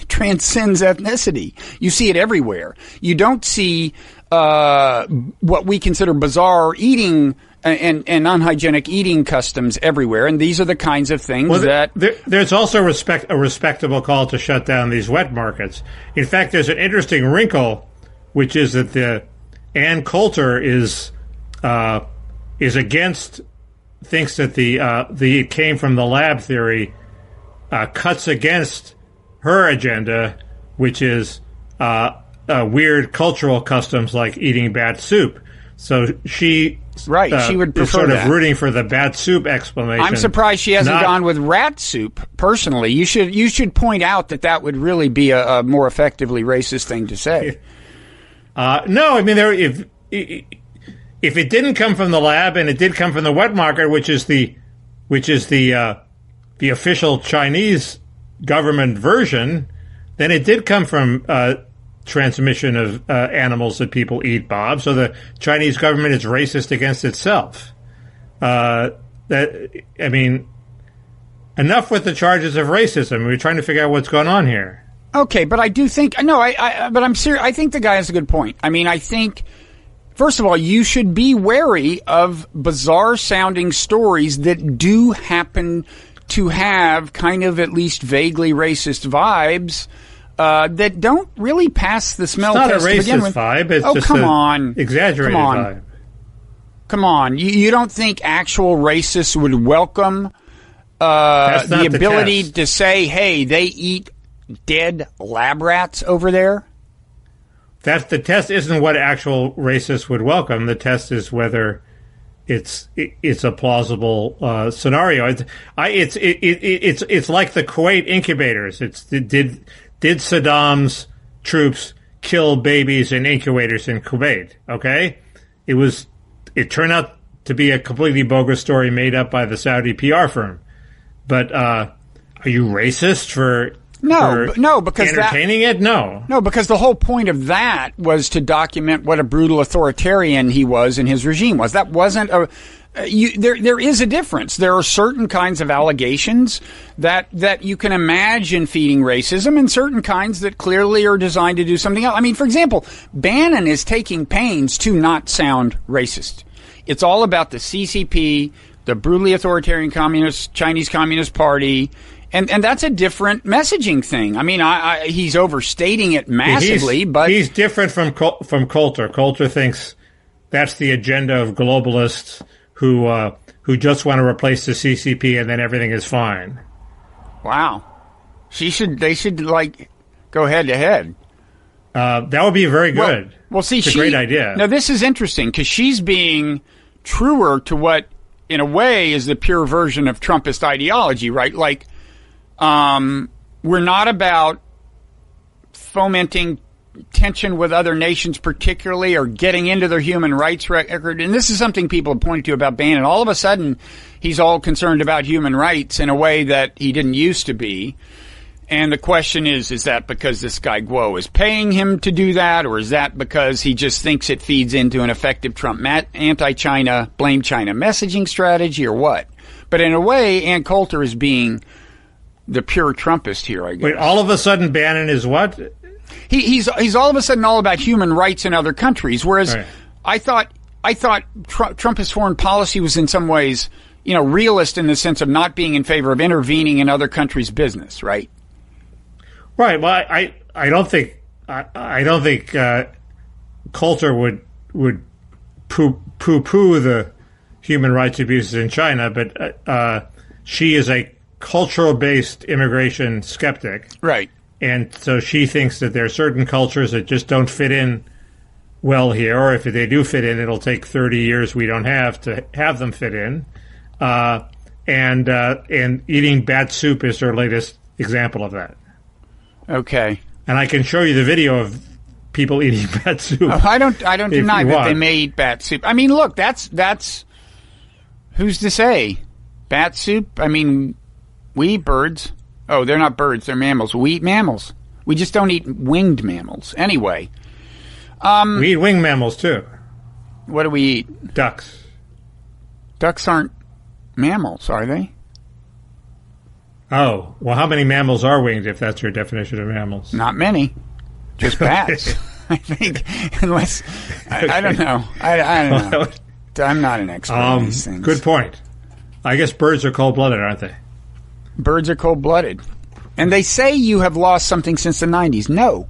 transcends ethnicity. You see it everywhere. You don't see what we consider bizarre eating and unhygienic eating customs everywhere, and these are the kinds of things that... There's also a respectable call to shut down these wet markets. In fact, there's an interesting wrinkle, which is that Ann Coulter is against, thinks that the it came from the lab theory cuts against her agenda, which is weird cultural customs like eating bat soup. So she would prefer is sort that. of rooting for the bat soup explanation. I'm surprised she hasn't gone with rat soup. Personally, you should point out that would really be a more effectively racist thing to say. No, I mean if it didn't come from the lab and it did come from the wet market, which is the which is the official Chinese government version, then it did come from transmission of animals that people eat, Bob. So the Chinese government is racist against itself. Enough with the charges of racism. We're trying to figure out what's going on here. Okay, but I do think but I'm serious. I think the guy has a good point. I mean, I think first of all, you should be wary of bizarre sounding stories that do happen to have kind of at least vaguely racist vibes that don't really pass the smell test. It's not a racist vibe. It's just an exaggerated vibe. Come on. You don't think actual racists would welcome the ability to say, hey, they eat dead lab rats over there? The test isn't what actual racists would welcome. The test is whether it's a plausible scenario. It's like the Kuwait incubators. Did Saddam's troops kill babies in incubators in Kuwait? Okay, it turned out to be a completely bogus story made up by the Saudi PR firm. But are you racist for because entertaining it? No, because the whole point of that was to document what a brutal authoritarian he was and his regime was. That wasn't there is a difference. There are certain kinds of allegations that you can imagine feeding racism, and certain kinds that clearly are designed to do something else. I mean, for example, Bannon is taking pains to not sound racist. It's all about the CCP, the brutally authoritarian Chinese Communist Party. And that's a different messaging thing. I mean, he's overstating it massively, but he's different from Coulter. Coulter thinks that's the agenda of globalists who just want to replace the CCP and then everything is fine. Wow, they should like go head to head. That would be very good. Well, see, it's a great idea. Now, this is interesting because she's being truer to what, in a way, is the pure version of Trumpist ideology, right? Like, we're not about fomenting tension with other nations particularly, or getting into their human rights record. And this is something people have pointed to about Bannon. All of a sudden, he's all concerned about human rights in a way that he didn't used to be. And the question is that because this guy Guo is paying him to do that, or is that because he just thinks it feeds into an effective Trump anti-China, blame China messaging strategy, or what? But in a way, Ann Coulter is being the pure Trumpist here, I guess. Wait, all of a sudden Bannon is what? He's all of a sudden all about human rights in other countries, whereas right. I thought Trumpist foreign policy was in some ways, realist in the sense of not being in favor of intervening in other countries' business, right? Right. Well, I don't think Coulter would poo-poo the human rights abuses in China, but she is a cultural-based immigration skeptic. Right. And so she thinks that there are certain cultures that just don't fit in well here, or if they do fit in, it'll take 30 years we don't have to have them fit in. And eating bat soup is her latest example of that. Okay. And I can show you the video of people eating bat soup. Oh, I don't deny that they may eat bat soup. I mean, look, that's who's to say? Bat soup? I mean, we eat birds. Oh, they're not birds, they're mammals. We eat mammals. We just don't eat winged mammals. Anyway. We eat winged mammals, too. What do we eat? Ducks. Ducks aren't mammals, are they? Oh, well, how many mammals are winged, if that's your definition of mammals? Not many. Just bats, I think. Unless, I don't know. I don't know. I'm not an expert on these things. Good point. I guess birds are cold-blooded, aren't they? Birds are cold-blooded. And they say you have lost something since the 90s. No.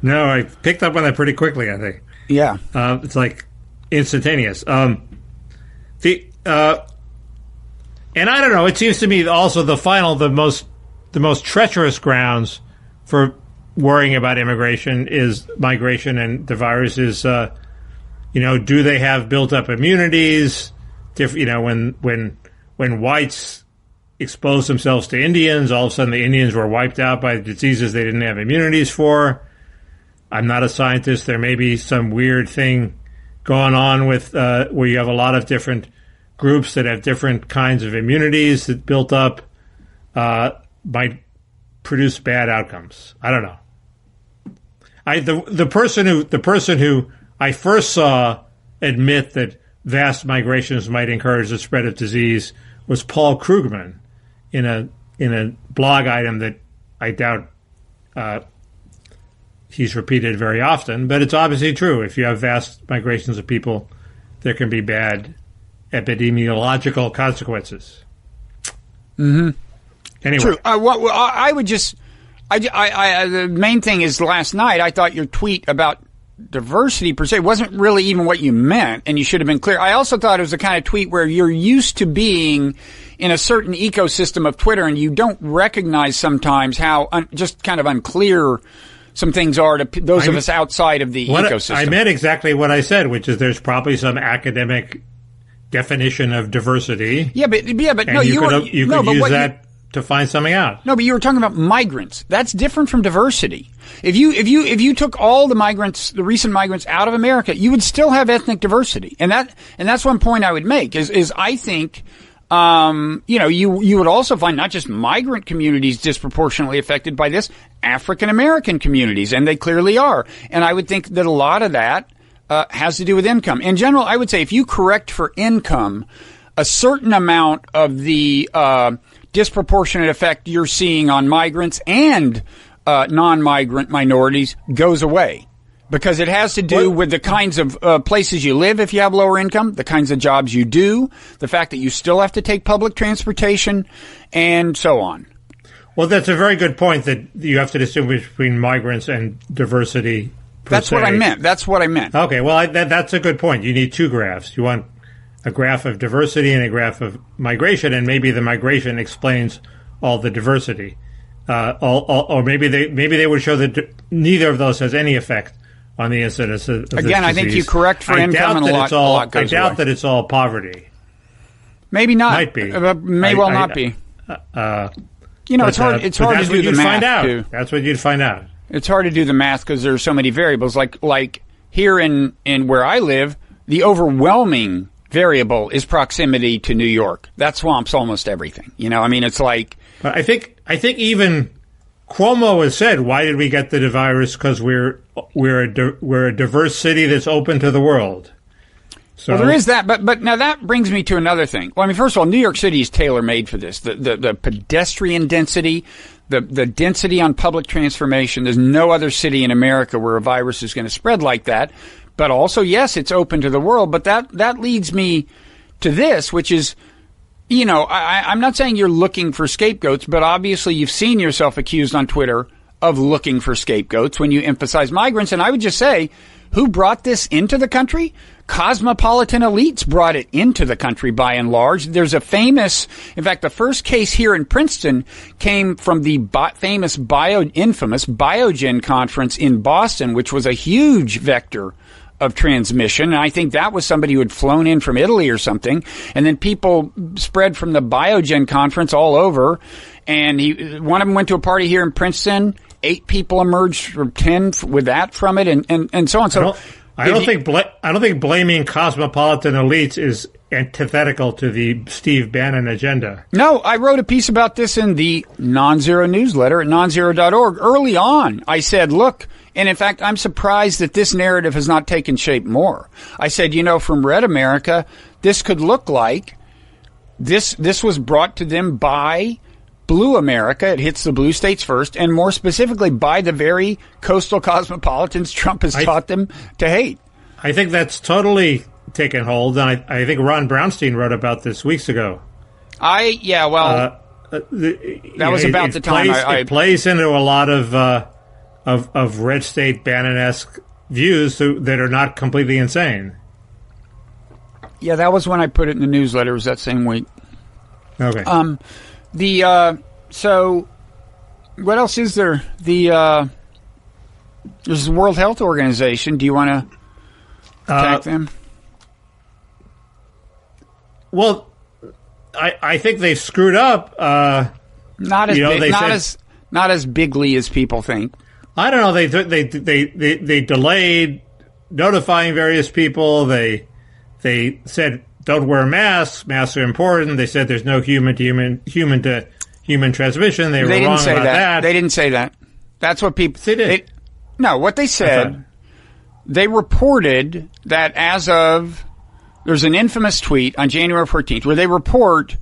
No, I picked up on that pretty quickly, I think. Yeah. It's like instantaneous. And I don't know, it seems to me also the most treacherous grounds for worrying about immigration is migration, and the virus is, do they have built-up immunities? When whites exposed themselves to Indians, all of a sudden the Indians were wiped out by diseases they didn't have immunities for. I'm not a scientist. There may be some weird thing going on with where you have a lot of different groups that have different kinds of immunities that built up might produce bad outcomes. I don't know. The person who I first saw admit that vast migrations might encourage the spread of disease was Paul Krugman in a blog item that I doubt he's repeated very often, but it's obviously true. If you have vast migrations of people, there can be bad epidemiological consequences. Mm-hmm. Anyway. True. I would just... the main thing is last night I thought your tweet about diversity per se wasn't really even what you meant, and you should have been clear. I also thought it was the kind of tweet where you're used to being in a certain ecosystem of Twitter and you don't recognize sometimes how just kind of unclear some things are to those of us outside of the ecosystem. I meant exactly what I said, which is there's probably some academic definition of diversity. Yeah, but no, you could use that to find something out. No, but you were talking about migrants. That's different from diversity. If you took all the migrants, the recent migrants out of America, you would still have ethnic diversity. And that's one point I would make is I think, you would also find not just migrant communities disproportionately affected by this, African American communities, and they clearly are. And I would think that a lot of that, has to do with income. In general, I would say if you correct for income, a certain amount of the, disproportionate effect you're seeing on migrants and non-migrant minorities goes away, because it has to do with the kinds of places you live if you have lower income, the kinds of jobs you do, the fact that you still have to take public transportation, and so on. Well, that's a very good point, that you have to distinguish between migrants and diversity per That's se. what I meant. Okay, well, that's a good point. You need two graphs. You want a graph of diversity and a graph of migration, and maybe the migration explains all the diversity. Or maybe they would show that neither of those has any effect on the incidence of this Again, I think disease. you correct for income and a lot goes I doubt away. that it's all poverty. Maybe not. Might be. May well not be. It's hard to do the math, too. That's what you'd find out. It's hard to do the math because there are so many variables. Like here in where I live, the overwhelming variable is proximity to New York. That swamps almost everything. It's like... But I think even Cuomo has said, why did we get the virus? Because we're a diverse city that's open to the world. So well, there is that, but now that brings me to another thing. Well, first of all, New York City is tailor-made for this. The pedestrian density, the density on public transformation. There's no other city in America where a virus is going to spread like that. But also, yes, it's open to the world. But that leads me to this, which is, I'm not saying you're looking for scapegoats, but obviously you've seen yourself accused on Twitter of looking for scapegoats when you emphasize migrants. And I would just say, who brought this into the country? Cosmopolitan elites brought it into the country by and large. There's a famous, in fact, the first case here in Princeton came from the infamous Biogen conference in Boston, which was a huge vector of transmission. And I think that was somebody who had flown in from Italy or something. And then people spread from the Biogen conference all over. And one of them went to a party here in Princeton. 8 people emerged from 10 with that from it, and so on. So I don't think blaming cosmopolitan elites is antithetical to the Steve Bannon agenda. No, I wrote a piece about this in the Nonzero newsletter at nonzero.org. Early on, I said, look, and in fact, I'm surprised that this narrative has not taken shape more. I said, from Red America, this could look like this was brought to them by Blue America. It hits the blue states first, and more specifically by the very coastal cosmopolitans Trump has taught them to hate. I think that's totally taken hold, and I think Ron Brownstein wrote about this weesks ago. That was about the time it plays into a lot of red state Bannon-esque views that are not completely insane. Yeah, that was when I put it in the newsletter. It was that same week. Okay. So what else is there? There's the World Health Organization. Do you want to attack them? Well, I think they screwed up. Not as bigly as people think. I don't know. They delayed notifying various people. They said don't wear masks. Masks are important. They said there's no human to human transmission. They were wrong about that. They didn't say that. That's what people... They did. No, what they said, they reported that as of... There's an infamous tweet on January 14th where they report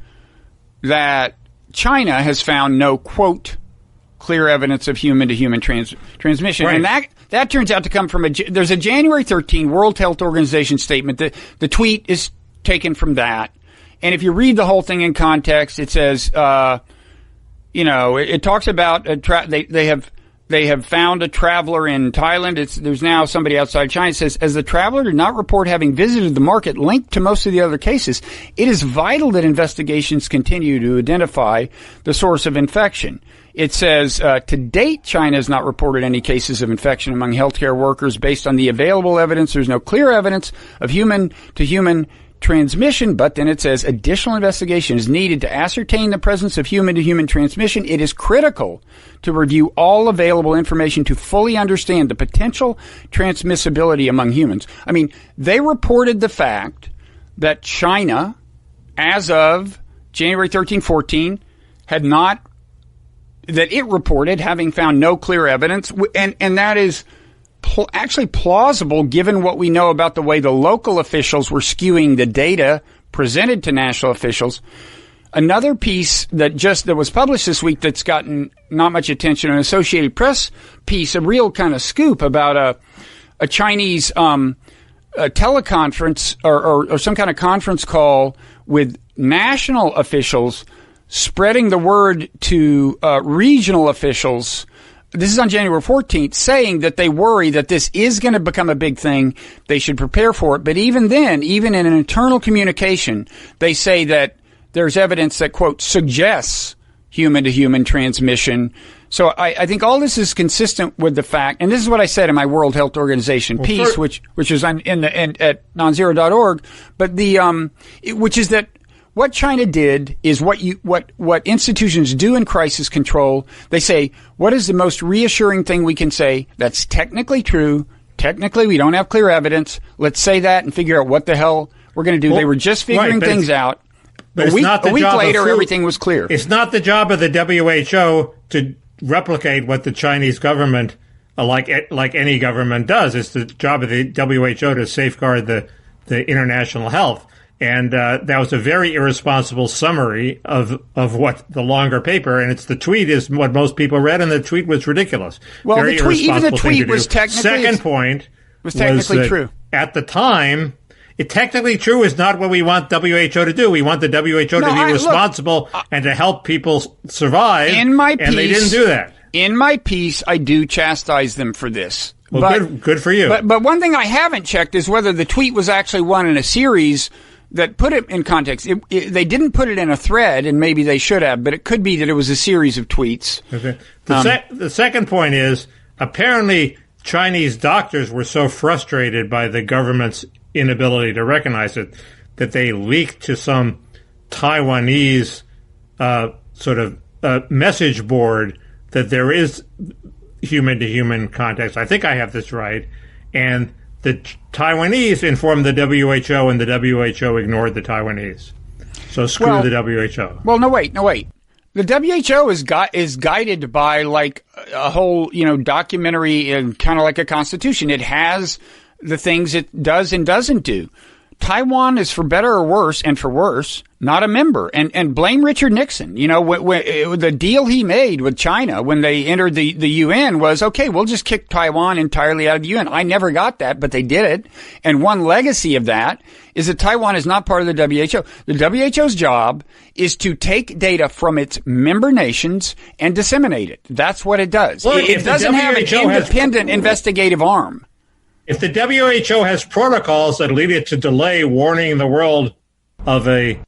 that China has found no, quote, clear evidence of human-to-human transmission. Right. And that turns out to come from there's a January 13 World Health Organization statement. The tweet is taken from that. And if you read the whole thing in context, it says, it talks about they have found a traveler in Thailand. There's now somebody outside China. It says, as the traveler did not report having visited the market linked to most of the other cases, it is vital that investigations continue to identify the source of infection. It says, to date, China has not reported any cases of infection among healthcare workers. Based on the available evidence, there's no clear evidence of human-to-human transmission, but then it says additional investigation is needed to ascertain the presence of human-to-human transmission. It is critical to review all available information to fully understand the potential transmissibility among humans. I mean, they reported the fact that China, as of January 13, 14, that it reported having found no clear evidence, and that is actually plausible given what we know about the way the local officials were skewing the data presented to national officials. Another piece that was published this week that's gotten not much attention, an Associated Press piece, a real kind of scoop about a Chinese a teleconference or some kind of conference call with national officials spreading the word to regional officials. This is on January 14th, saying that they worry that this is going to become a big thing. They should prepare for it. But even then, even in an internal communication, they say that there's evidence that, quote, suggests human-to-human transmission. So I think all this is consistent with the fact, and this is what I said in my World Health Organization piece, which is at nonzero.org, but which is that what China did is what institutions do in crisis control. They say, what is the most reassuring thing we can say that's technically true? Technically, we don't have clear evidence. Let's say that and figure out what the hell we're going to do. They were just figuring things out. But a week later, everything was clear. It's not the job of the WHO to replicate what the Chinese government, like any government, does. It's the job of the WHO to safeguard the international health. And that was a very irresponsible summary of what the longer paper, and the tweet is what most people read, and the tweet was ridiculous. Well, the tweet was technically... Second point was technically true. At the time, technically true is not what we want WHO to do. We want the WHO to be responsible and to help people survive, and they didn't do that. In my piece, I do chastise them for this. Well, good for you. But one thing I haven't checked is whether the tweet was actually one in a series that put it in context. They didn't put it in a thread, and maybe they should have, but it could be that it was a series of tweets. Okay. The second point is, apparently Chinese doctors were so frustrated by the government's inability to recognize it that they leaked to some Taiwanese message board that there is human-to-human contact. I think I have this right. And the Taiwanese informed the WHO, and the WHO ignored the Taiwanese. So screw the WHO. Well, no, wait. The WHO is guided by like a whole, documentary and kind of like a constitution. It has the things it does and doesn't do. Taiwan is, for better or worse, and for worse, not a member. And blame Richard Nixon. The deal he made with China when they entered the UN was, okay, we'll just kick Taiwan entirely out of the UN. I never got that, but they did it. And one legacy of that is that Taiwan is not part of the WHO. The WHO's job is to take data from its member nations and disseminate it. That's what it does. Well, it doesn't have an independent investigative arm. If the WHO has protocols that lead it to delay warning the world of a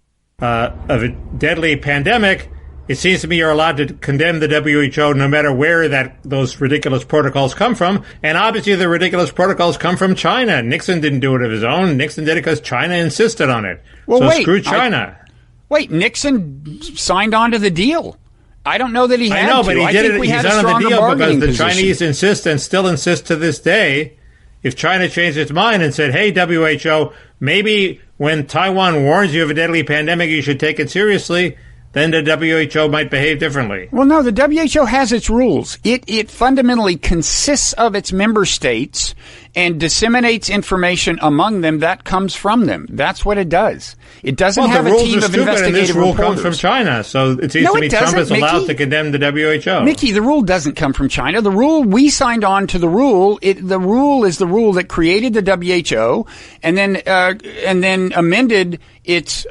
deadly pandemic, it seems to me you're allowed to condemn the WHO no matter where those ridiculous protocols come from. And obviously the ridiculous protocols come from China. Nixon didn't do it of his own. Nixon did it because China insisted on it. Well, screw China. Nixon signed on to the deal. I don't know that he had to. I know, but he did it. He's on the deal because the position. Chinese insist and still insist to this day. If China changed its mind and said, hey, WHO, maybe when Taiwan warns you of a deadly pandemic, you should take it seriously. Then the WHO might behave differently. Well, no, the WHO has its rules. It fundamentally consists of its member states and disseminates information among them that comes from them. That's what it does. It doesn't have a team of investigative reporters. And this rule comes from China, so it seems to me Trump is allowed to condemn the WHO. Mickey, the rule doesn't come from China. The rule, we signed on to the rule. The rule is the rule that created the WHO and then amended its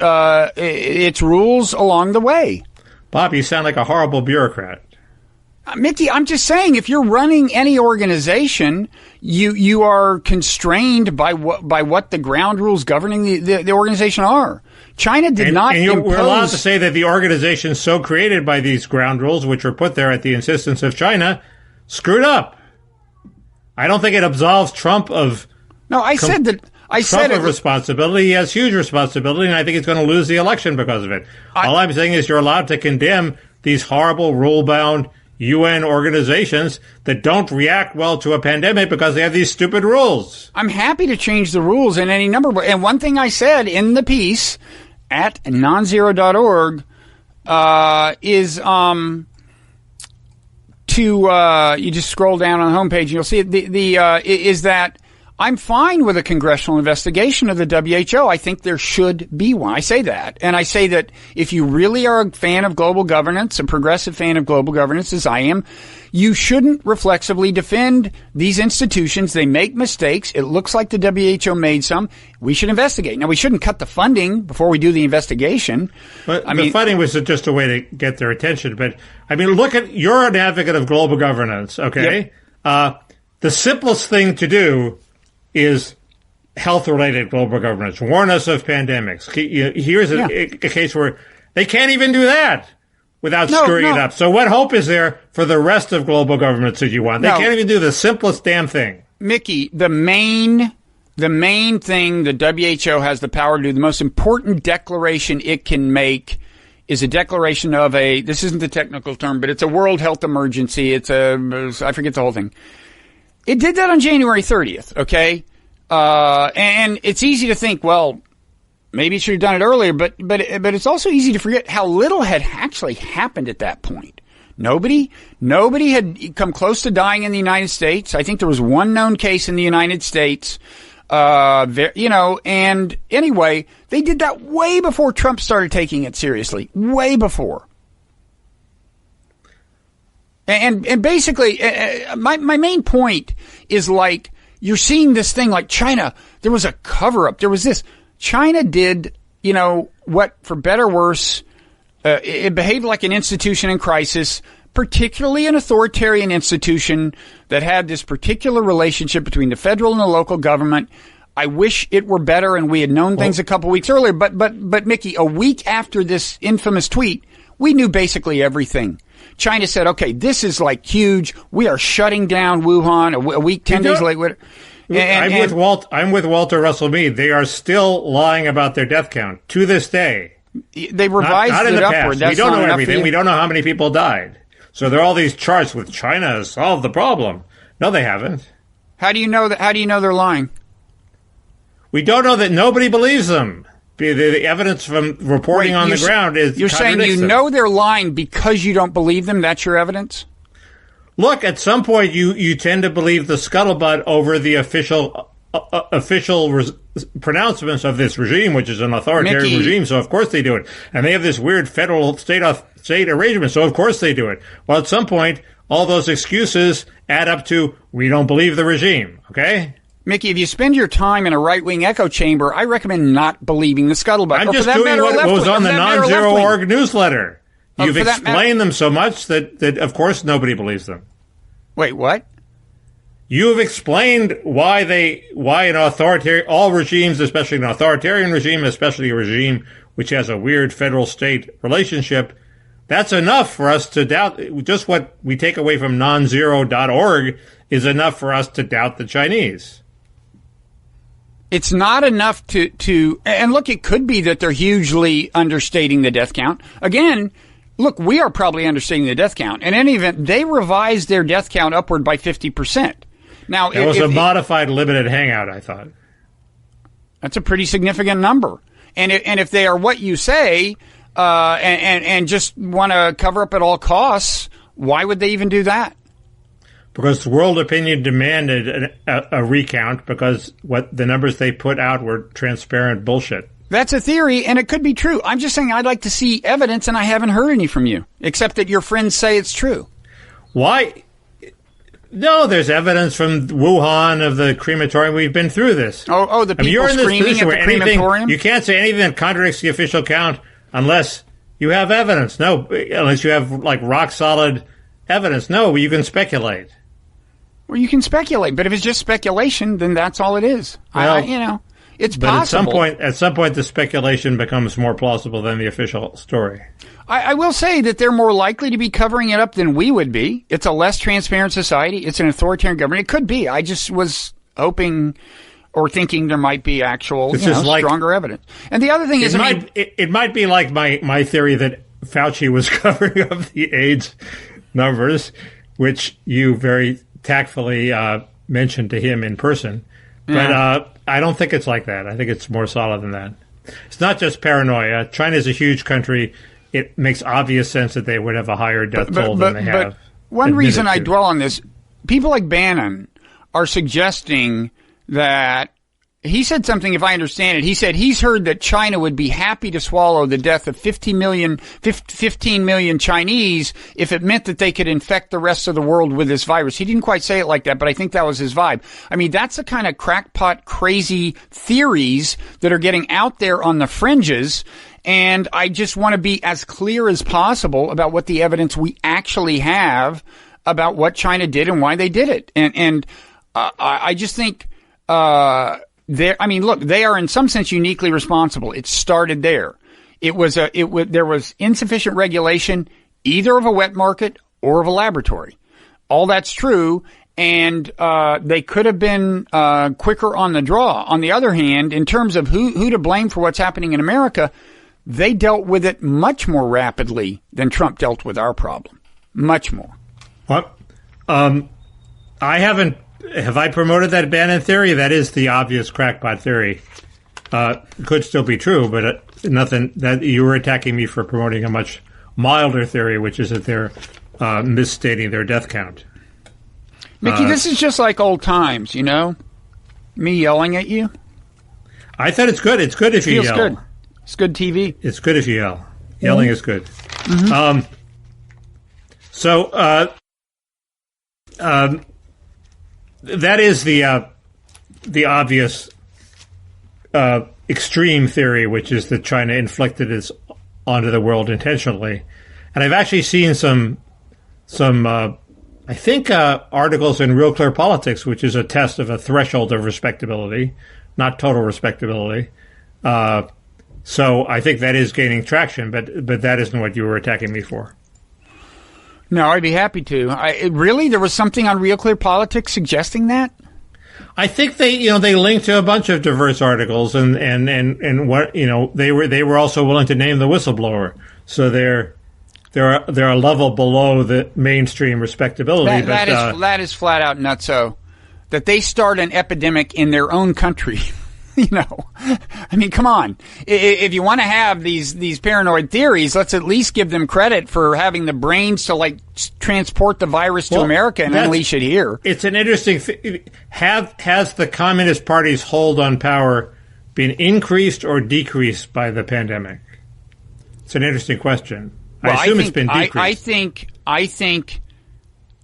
rules along the way. Bob, you sound like a horrible bureaucrat. Mickey, I'm just saying, if you're running any organization, you are constrained by what the ground rules governing the organization are. China did not impose. We're allowed to say that the organization so created by these ground rules, which were put there at the insistence of China, screwed up. I don't think it absolves Trump of. No, I said that. Trump of responsibility. He has huge responsibility, and I think he's going to lose the election because of it. All I'm saying is you're allowed to condemn these horrible, rule-bound UN organizations that don't react well to a pandemic because they have these stupid rules. I'm happy to change the rules in any number. And one thing I said in the piece at nonzero.org is you just scroll down on the homepage and you'll see it. Is that I'm fine with a congressional investigation of the WHO. I think there should be one. I say that. And I say that if you really are a fan of global governance, a progressive fan of global governance, as I am, you shouldn't reflexively defend these institutions. They make mistakes. It looks like the WHO made some. We should investigate. Now, we shouldn't cut the funding before we do the investigation. But the funding was just a way to get their attention. But, I mean, you're an advocate of global governance, okay? Yep. The simplest thing to do is health-related global governance. Warn us of pandemics. Here's a case where they can't even do that without screwing it up. So what hope is there for the rest of global governance that you want? They can't even do the simplest damn thing. Mickey, the main thing the WHO has the power to do, the most important declaration it can make is a declaration of this isn't the technical term, but it's a world health emergency. I forget the whole thing. It did that on January 30th, okay? And it's easy to think, well, maybe it should have done it earlier, but it's also easy to forget how little had actually happened at that point. Nobody had come close to dying in the United States. I think there was one known case in the United States, and anyway, they did that way before Trump started taking it seriously, way before. And basically, my main point is like, you're seeing this thing like China. There was a cover-up. There was this. China did, what, for better or worse, it behaved like an institution in crisis, particularly an authoritarian institution that had this particular relationship between the federal and the local government. I wish it were better and we had known things a couple weeks earlier. But Mickey, a week after this infamous tweet, we knew basically everything. China said, okay, this is like huge. We are shutting down Wuhan a week, 10 days later. I'm with Walter Russell Mead. They are still lying about their death count to this day. They revised not in it the upward. past. That's We don't know not everything. We don't know how many people died. So there are all these charts with China has solved the problem. No, they haven't. How do you know that? How do you know they're lying? We don't know that nobody believes them. The evidence from reporting on the ground is you're saying you know they're lying because you don't believe them? That's your evidence? Look, at some point you tend to believe the scuttlebutt over the official pronouncements of this regime, which is an authoritarian regime, so of course they do it. And they have this weird federal state arrangement, so of course they do it. Well, at some point, all those excuses add up to, we don't believe the regime, okay? Mickey, if you spend your time in a right-wing echo chamber, I recommend not believing the scuttlebutt. I'm just doing what was on the Nonzero.org newsletter. You've explained them so much that of course nobody believes them. Wait, what? You have explained why all regimes, especially an authoritarian regime, especially a regime which has a weird federal-state relationship, that's enough for us to doubt. Just what we take away from nonzero.org is enough for us to doubt the Chinese. It's not enough to and look, it could be that they're hugely understating the death count. Again, look, we are probably understating the death count. In any event, they revised their death count upward by 50%. Now, it was a modified limited hangout, I thought. That's a pretty significant number. And if they are what you say, and just want to cover up at all costs, why would they even do that? Because world opinion demanded a recount because what the numbers they put out were transparent bullshit. That's a theory, and it could be true. I'm just saying I'd like to see evidence, and I haven't heard any from you, except that your friends say it's true. Why? No, there's evidence from Wuhan of the crematorium. We've been through this. Oh, the people screaming at the crematorium? You can't say anything that contradicts the official count unless you have evidence. No, unless you have, like, rock-solid evidence. No, you can speculate. Well, you can speculate, but if it's just speculation, then that's all it is. Well, it's but possible. At some point, the speculation becomes more plausible than the official story. I will say that they're more likely to be covering it up than we would be. It's a less transparent society. It's an authoritarian government. It could be. I just was hoping or thinking there might be actual, stronger evidence. And the other thing is, it might be like my theory that Fauci was covering up the AIDS numbers, which you very tactfully mentioned to him in person. But I don't think it's like that. I think it's more solid than that. It's not just paranoia. China is a huge country. It makes obvious sense that they would have a higher death toll than they have. But one reason I dwell on this, people like Bannon are suggesting that he said something, if I understand it, he said he's heard that China would be happy to swallow the death of 15 million Chinese if it meant that they could infect the rest of the world with this virus. He didn't quite say it like that, but I think that was his vibe. I mean, that's the kind of crackpot, crazy theories that are getting out there on the fringes. And I just want to be as clear as possible about what the evidence we actually have about what China did and why they did it. And I just think, they are in some sense uniquely responsible. It started there. There was insufficient regulation either of a wet market or of a laboratory. All that's true. And they could have been quicker on the draw. On the other hand, in terms of who to blame for what's happening in America, they dealt with it much more rapidly than Trump dealt with our problem. Much more. What? Have I promoted that Bannon theory? That is the obvious crackpot theory. Could still be true, but nothing that you were attacking me for promoting a much milder theory, which is that they're misstating their death count. Mickey, this is just like old times, me yelling at you. I thought it's good. It's good if you yell. Feels good. It's good TV. It's good if you yell. Yelling is good. Mm-hmm. That is the obvious extreme theory, which is that China inflicted this onto the world intentionally. And I've actually seen some I think articles in Real Clear Politics, which is a test of a threshold of respectability, not total respectability. So I think that is gaining traction, but that isn't what you were attacking me for. No, I'd be happy to. Really? There was something on Real Clear Politics suggesting that? I think they linked to a bunch of diverse articles and what, they were also willing to name the whistleblower. So they're a level below the mainstream respectability. That is flat out nutso. That they start an epidemic in their own country. I mean, come on. If you want to have these paranoid theories, let's at least give them credit for having the brains to transport the virus to America and unleash it here. It's an interesting thing. Has the Communist Party's hold on power been increased or decreased by the pandemic? It's an interesting question. Well, I assume it's been decreased. I think,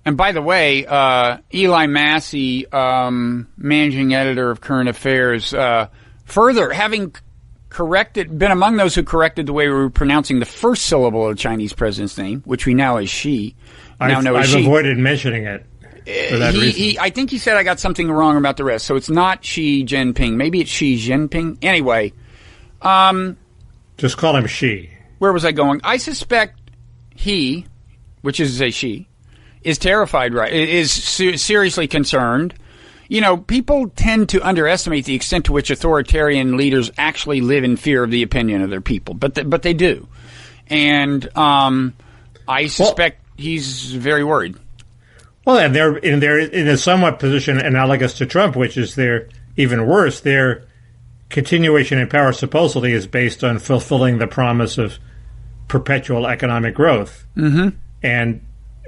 and by the way, Eli Massey, managing editor of Current Affairs, further having been among those who corrected the way we were pronouncing the first syllable of the Chinese president's name, which we now as she. I've avoided mentioning it for that reason. I think he said I got something wrong about the rest, so it's not Xi Jinping. Maybe it's Xi Jinping. Anyway. Just call him Xi. Where was I going? I suspect he, which is to say she, is terrified, right? Is seriously concerned. People tend to underestimate the extent to which authoritarian leaders actually live in fear of the opinion of their people, but they do. And I suspect he's very worried. Well, and they're in a somewhat position analogous to Trump, which is they're even worse. They're continuation in power supposedly is based on fulfilling the promise of perpetual economic growth, and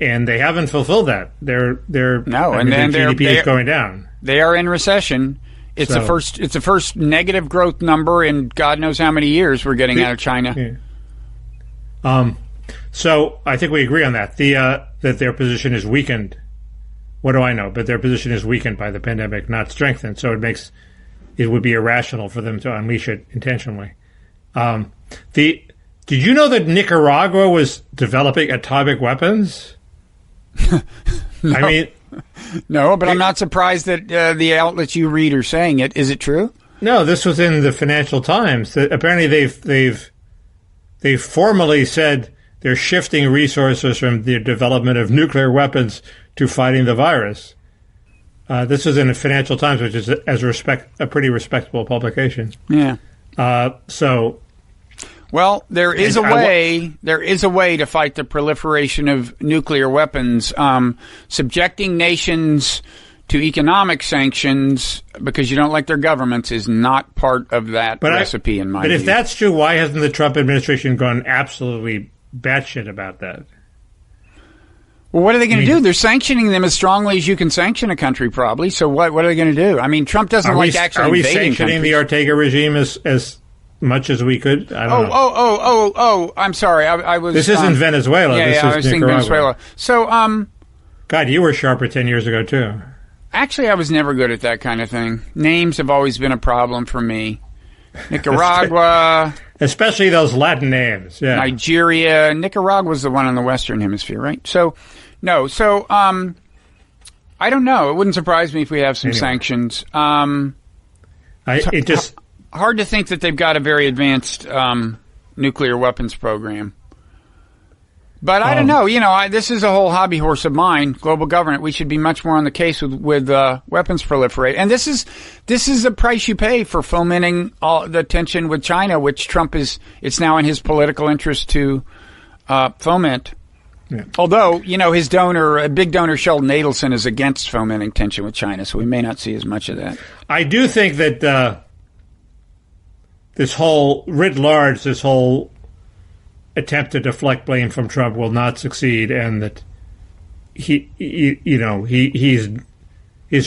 they haven't fulfilled that. Their GDP is going down. They are in recession. It's the first negative growth number in God knows how many years we're getting out of China. Yeah. So I think we agree on that. That their position is weakened. What do I know? But their position is weakened by the pandemic, not strengthened. So it would be irrational for them to unleash it intentionally. Did you know that Nicaragua was developing atomic weapons? No. I mean, no, but I'm not surprised that the outlets you read are saying it. Is it true? No, this was in the Financial Times. Apparently, they've formally said they're shifting resources from the development of nuclear weapons to fighting the virus. This was in the Financial Times, which is a pretty respectable publication. Yeah. Well, there is a way. There is a way to fight the proliferation of nuclear weapons. Subjecting nations to economic sanctions because you don't like their governments is not part of that recipe, in my view. But if that's true, why hasn't the Trump administration gone absolutely batshit about that? Well, what are they going to do? They're sanctioning them as strongly as you can sanction a country, probably. So what are they going to do? I mean, Trump doesn't like actually invading countries. Are we sanctioning the Ortega regime as much as we could? I don't know. Oh! I'm sorry. I was. This isn't Venezuela. Yeah, I was thinking Venezuela. So, God, you were sharper 10 years ago too. Actually, I was never good at that kind of thing. Names have always been a problem for me. Nicaragua. Especially those Latin names. Yeah. Nigeria. Nicaragua was the one in the Western Hemisphere, right? So, no. So, I don't know. It wouldn't surprise me if we have some sanctions. Hard to think that they've got a very advanced nuclear weapons program. But I don't know. You know, this is a whole hobby horse of mine, global government. We should be much more on the case with weapons proliferate. And this is a price you pay for fomenting all the tension with China, which Trump it's now in his political interest to foment. Yeah. Although, you know, his big donor Sheldon Adelson is against fomenting tension with China, so we may not see as much of that. I do think that this whole attempt to deflect blame from Trump will not succeed, and that his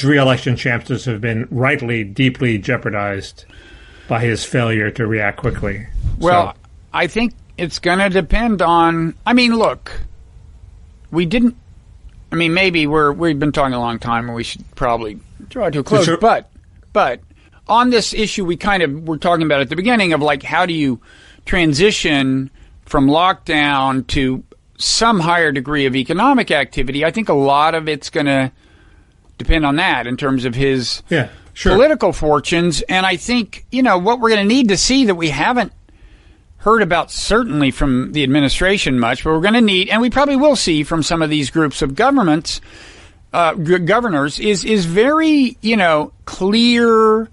re-election chances have been rightly deeply jeopardized by his failure to react quickly. Well, I think it's going to depend on. I mean, look, maybe we've been talking a long time, and we should probably draw it to a close. But on this issue, were talking about at the beginning of like, how do you transition from lockdown to some higher degree of economic activity? I think a lot of it's going to depend on that in terms of his political fortunes. And I think, you know, what we're going to need to see that we haven't heard about certainly from the administration much, but we're going to need, and we probably will see from some of these groups of governors, is very, you know, clear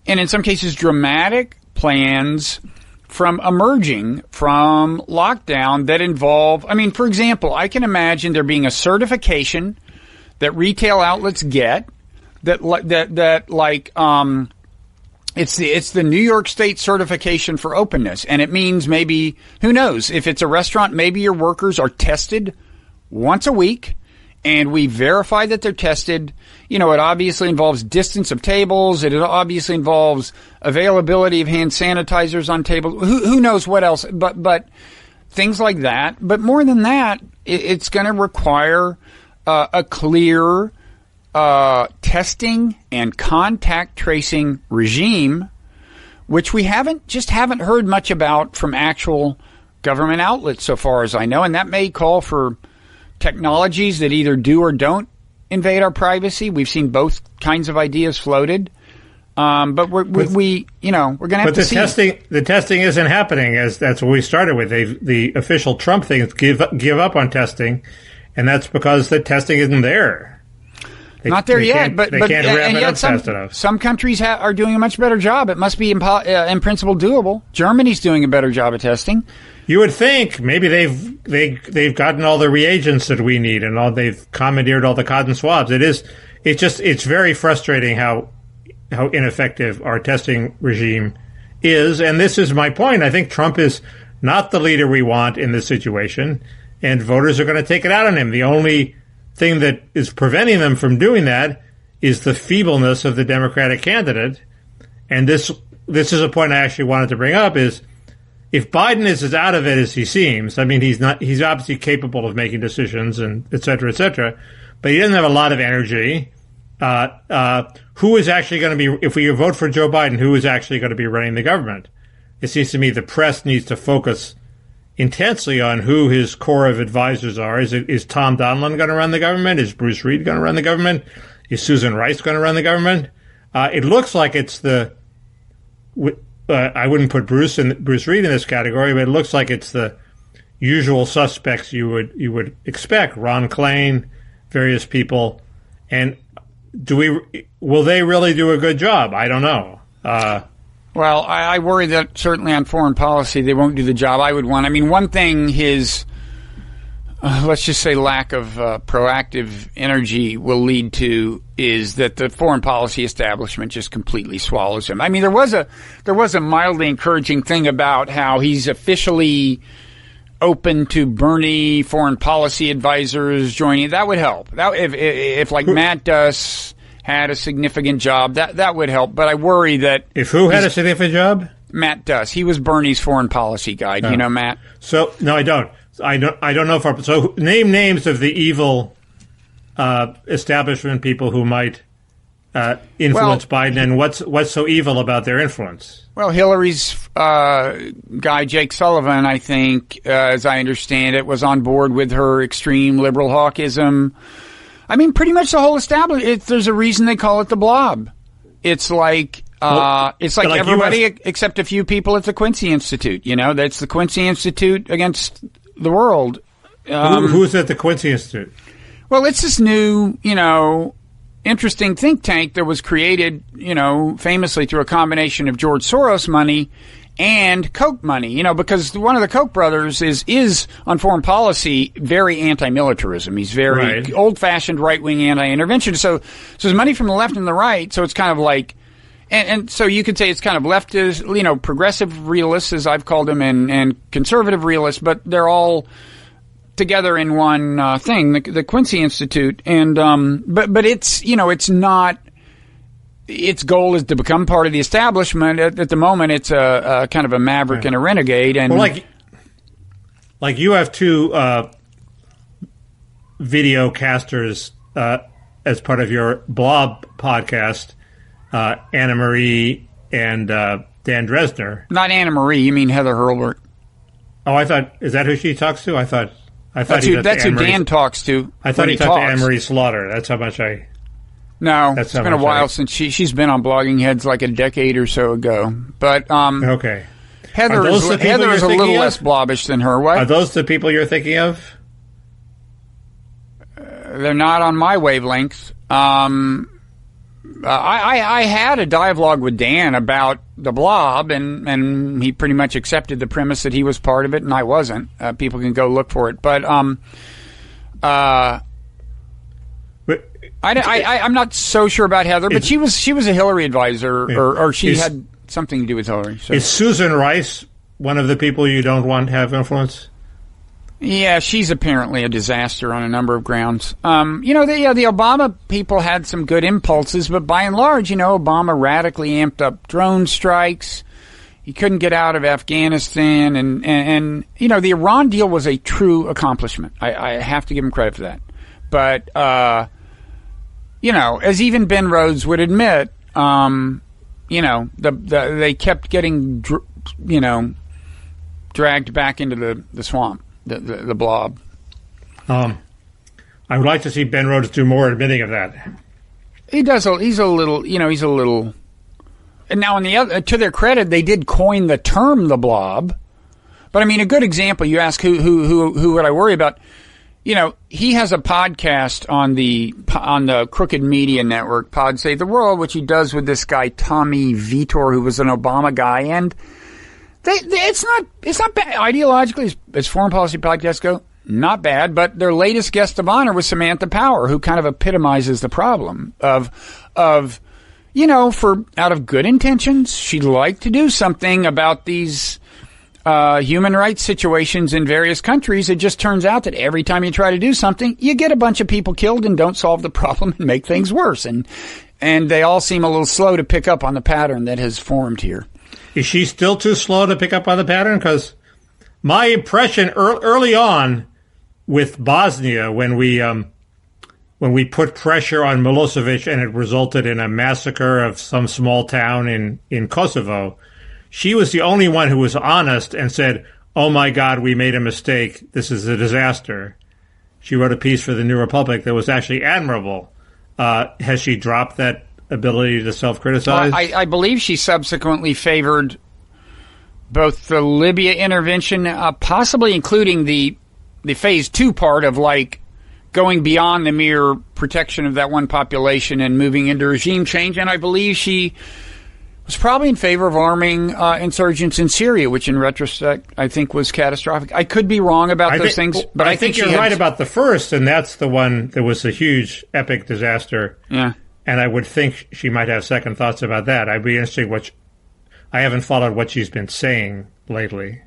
and in some cases dramatic plans from emerging from lockdown that involve, I mean, for example, I can imagine there being a certification that retail outlets get it's the New York State certification for openness. And it means maybe, who knows, if it's a restaurant, maybe your workers are tested once a week and we verify that they're tested. You know, it obviously involves distance of tables. It obviously involves availability of hand sanitizers on tables. Who knows what else? But things like that. But more than that, it's going to require a clear testing and contact tracing regime, which we haven't heard much about from actual government outlets so far as I know. And that may call for technologies that either do or don't invade our privacy. We've seen both kinds of ideas floated. But we're going to have to see. But the testing isn't happening, as that's what we started with. The official Trump thing is give up on testing, and that's because the testing isn't there. Not there yet, but they can't wrap it up fast enough. Some countries are doing a much better job. It must be in principle doable. Germany's doing a better job of testing. You would think maybe they've gotten all the reagents that we need, and they've commandeered all the cotton swabs. It's very frustrating how how ineffective our testing regime is. And this is my point. I think Trump is not the leader we want in this situation, and voters are going to take it out on him. The only thing that is preventing them from doing that is the feebleness of the Democratic candidate. And this is a point I actually wanted to bring up, is if Biden is as out of it as he seems, I mean, he's obviously capable of making decisions and et cetera, but he doesn't have a lot of energy. Who is actually going to be, if we vote for Joe Biden, who is actually going to be running the government? It seems to me the press needs to focus intensely on who his core of advisors are. Is Tom Donilon going to run the government? Is Bruce Reed going to run the government? Is Susan Rice going to run the government? It looks like it's I wouldn't put Bruce Reed in this category, but it looks like it's the usual suspects you would expect. Ron Klain, various people, and will they really do a good job? I don't know. Well, I worry that certainly on foreign policy they won't do the job I would want. I mean, one thing his, let's just say, lack of proactive energy will lead to is that the foreign policy establishment just completely swallows him. I mean, there was a mildly encouraging thing about how he's officially open to Bernie foreign policy advisors joining. That would help. That if like Matt Duss had a significant job, that would help. But I worry that if who had a significant job? Matt Duss. He was Bernie's foreign policy guy. Do you know Matt? So no, I don't. I don't know. So name names of the evil establishment people who might influence Biden, and what's so evil about their influence? Well, Hillary's guy, Jake Sullivan, I think, as I understand it, was on board with her extreme liberal hawkism. I mean, pretty much the whole establishment. There's a reason they call it the blob. It's like everybody except a few people at the Quincy Institute. You know, that's the Quincy Institute against the world. Who's at the Quincy Institute? Well, it's this new, interesting think tank that was created, famously through a combination of George Soros money and Koch money, because one of the Koch brothers is on foreign policy very anti-militarism. He's very old-fashioned right-wing anti-intervention. So there's money from the left and the right. So it's kind of like, and so you could say it's kind of leftist, progressive realists, as I've called them, and conservative realists, but they're all together in one thing, the Quincy Institute. And but it's it's not. Its goal is to become part of the establishment. At the moment, it's a kind of a maverick and a renegade. And like you have two video casters as part of your Blob podcast, Anna Marie and Dan Dresner. Not Anna Marie. You mean Heather Hurlburt? Oh, I thought, is that who she talks to? I thought that's who Dan talks to. I thought he talked to Anna Marie Slaughter. That's how much I. No, it's been a while since she's been on Blogging Heads, like a decade or so ago. But okay, Heather is a little less blobbish than her. What? Are those the people you're thinking of? They're not on my wavelength. I had a dialogue with Dan about the Blob, and he pretty much accepted the premise that he was part of it, and I wasn't. People can go look for it, but I'm not so sure about Heather, but she was a Hillary advisor, or she had something to do with Hillary. So. Is Susan Rice one of the people you don't want to have influence? Yeah, she's apparently a disaster on a number of grounds. The Obama people had some good impulses, but by and large, Obama radically amped up drone strikes. He couldn't get out of Afghanistan, and the Iran deal was a true accomplishment. I have to give him credit for that. But as even Ben Rhodes would admit, they kept getting, dragged back into the swamp, the blob. I would like to see Ben Rhodes do more admitting of that. He does. He's a little. And now, to their credit, they did coin the term the blob. But I mean, a good example. You ask who would I worry about? He has a podcast on the Crooked Media Network, Pod Save the World, which he does with this guy Tommy Vitor, who was an Obama guy, and it's not bad ideologically as foreign policy podcasts go. Not bad, but their latest guest of honor was Samantha Power, who kind of epitomizes the problem of for out of good intentions, she'd like to do something about these human rights situations in various countries. It just turns out that every time you try to do something, you get a bunch of people killed and don't solve the problem and make things worse. And they all seem a little slow to pick up on the pattern that has formed here. Is she still too slow to pick up on the pattern? Because my impression early on with Bosnia, when we put pressure on Milosevic and it resulted in a massacre of some small town in Kosovo, she was the only one who was honest and said, "Oh my God, we made a mistake. This is a disaster." She wrote a piece for the New Republic that was actually admirable. Has she dropped that ability to self-criticize? I believe she subsequently favored both the Libya intervention, possibly including the phase 2 part of going beyond the mere protection of that one population and moving into regime change. And I believe she was probably in favor of arming insurgents in Syria, which in retrospect I think was catastrophic. I could be wrong about those things, but I think you're right about the first, and that's the one that was a huge, epic disaster. Yeah. And I would think she might have second thoughts about that. I'd be interested I haven't followed what she's been saying lately.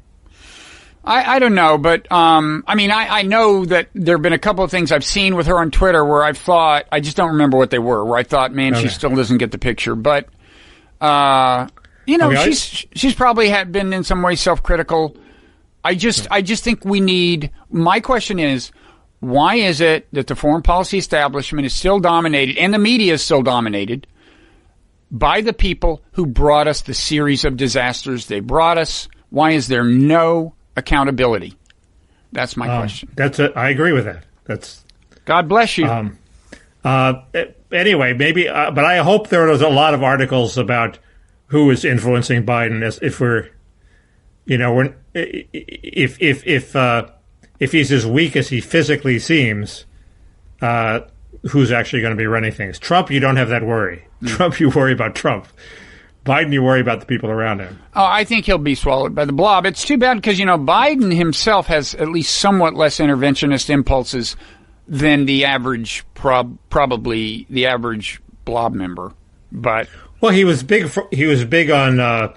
I don't know, but I know that there have been a couple of things I've seen with her on Twitter where I've thought, I just don't remember what they were, where I thought, man, okay, she still doesn't get the picture. But she's probably been in some way self-critical. I just think we need. My question is, why is it that the foreign policy establishment is still dominated, and the media is still dominated, by the people who brought us the series of disasters they brought us? Why is there no accountability? That's my question. I agree with that. That's. God bless you. Anyway, maybe, but I hope there was a lot of articles about who is influencing Biden. If he's as weak as he physically seems, who's actually going to be running things? Trump, you don't have that worry. Trump, you worry about Trump. Biden, you worry about the people around him. Oh, I think he'll be swallowed by the blob. It's too bad because, Biden himself has at least somewhat less interventionist impulses than the average, probably the average blob member. But well, he was big on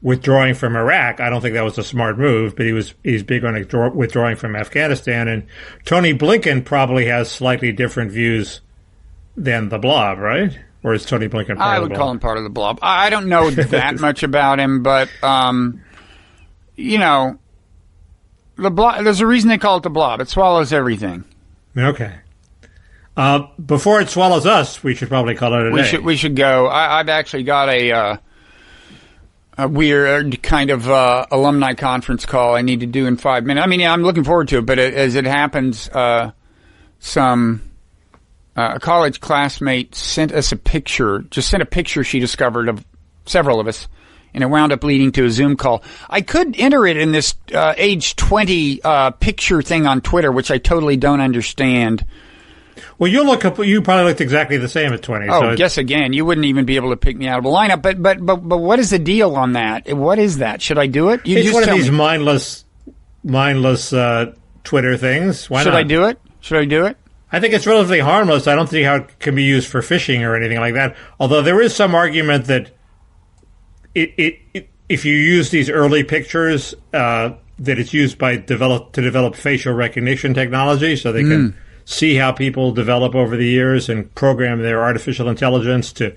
withdrawing from Iraq. I don't think that was a smart move, but he's big on withdrawing from Afghanistan. And Tony Blinken probably has slightly different views than the blob, right? Or is Tony Blinken part of the blob? I would call him part of the blob. I don't know that much about him, but, the blob, there's a reason they call it the blob. It swallows everything. Okay. Before it swallows us, we should probably call it a day. We should go. I've actually got a weird kind of alumni conference call I need to do in 5 minutes. I'm looking forward to it, but as it happens, a college classmate sent us a picture she discovered of several of us, and it wound up leading to a Zoom call. I could enter it in this age 20 picture thing on Twitter, which I totally don't understand. Well, you probably looked exactly the same at 20. Oh, so guess again. You wouldn't even be able to pick me out of a lineup. But what is the deal on that? What is that? Should I do it? It's one of these mindless Twitter things. Why not? Should I do it? I think it's relatively harmless. I don't see how it can be used for phishing or anything like that. Although there is some argument that if you use these early pictures, that it's used to develop facial recognition technology, so they can see how people develop over the years and program their artificial intelligence to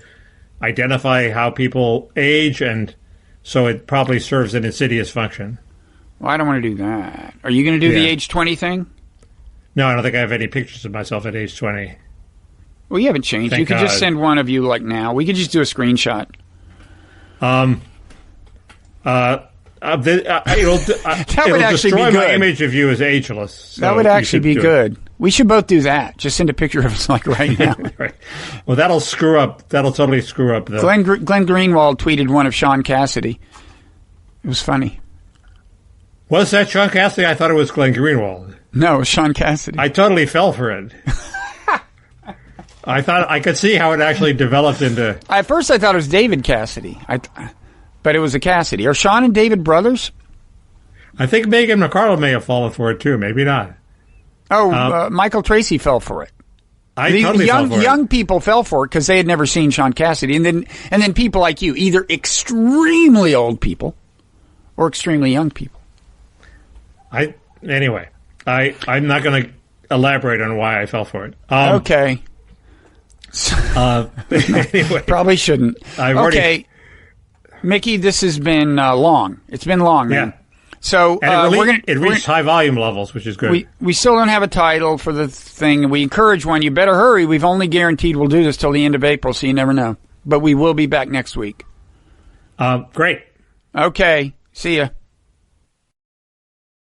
identify how people age, and so it probably serves an insidious function. Well, I don't want to do that. Are you going to do the age 20 thing? No, I don't think I have any pictures of myself at age 20. Well, you haven't changed. You could just send one of you now. We could just do a screenshot. It'll destroy my image of you as ageless. So that would actually be good. We should both do that. Just send a picture of us right now. Right. Well, that'll totally screw up. Glenn Greenwald tweeted one of Sean Cassidy. It was funny. Was that Sean Cassidy? I thought it was Glenn Greenwald. No, it was Sean Cassidy. I totally fell for it. I thought I could see how it actually developed into. At first, I thought it was David Cassidy, but it was a Cassidy. Are Sean and David brothers? I think Megan McArdle may have fallen for it too. Maybe not. Oh, Michael Tracy fell for it. I totally fell for it. Young people fell for it because they had never seen Sean Cassidy, and then people like you, either extremely old people or extremely young people. Anyway, I'm not going to elaborate on why I fell for it. Okay. Anyway, probably shouldn't. Mickey, this has been long. It's been long, man. Yeah. So it reached high volume levels, which is good. We still don't have a title for the thing. We encourage one. You better hurry. We've only guaranteed we'll do this till the end of April, so you never know. But we will be back next week. Great. Okay. See ya.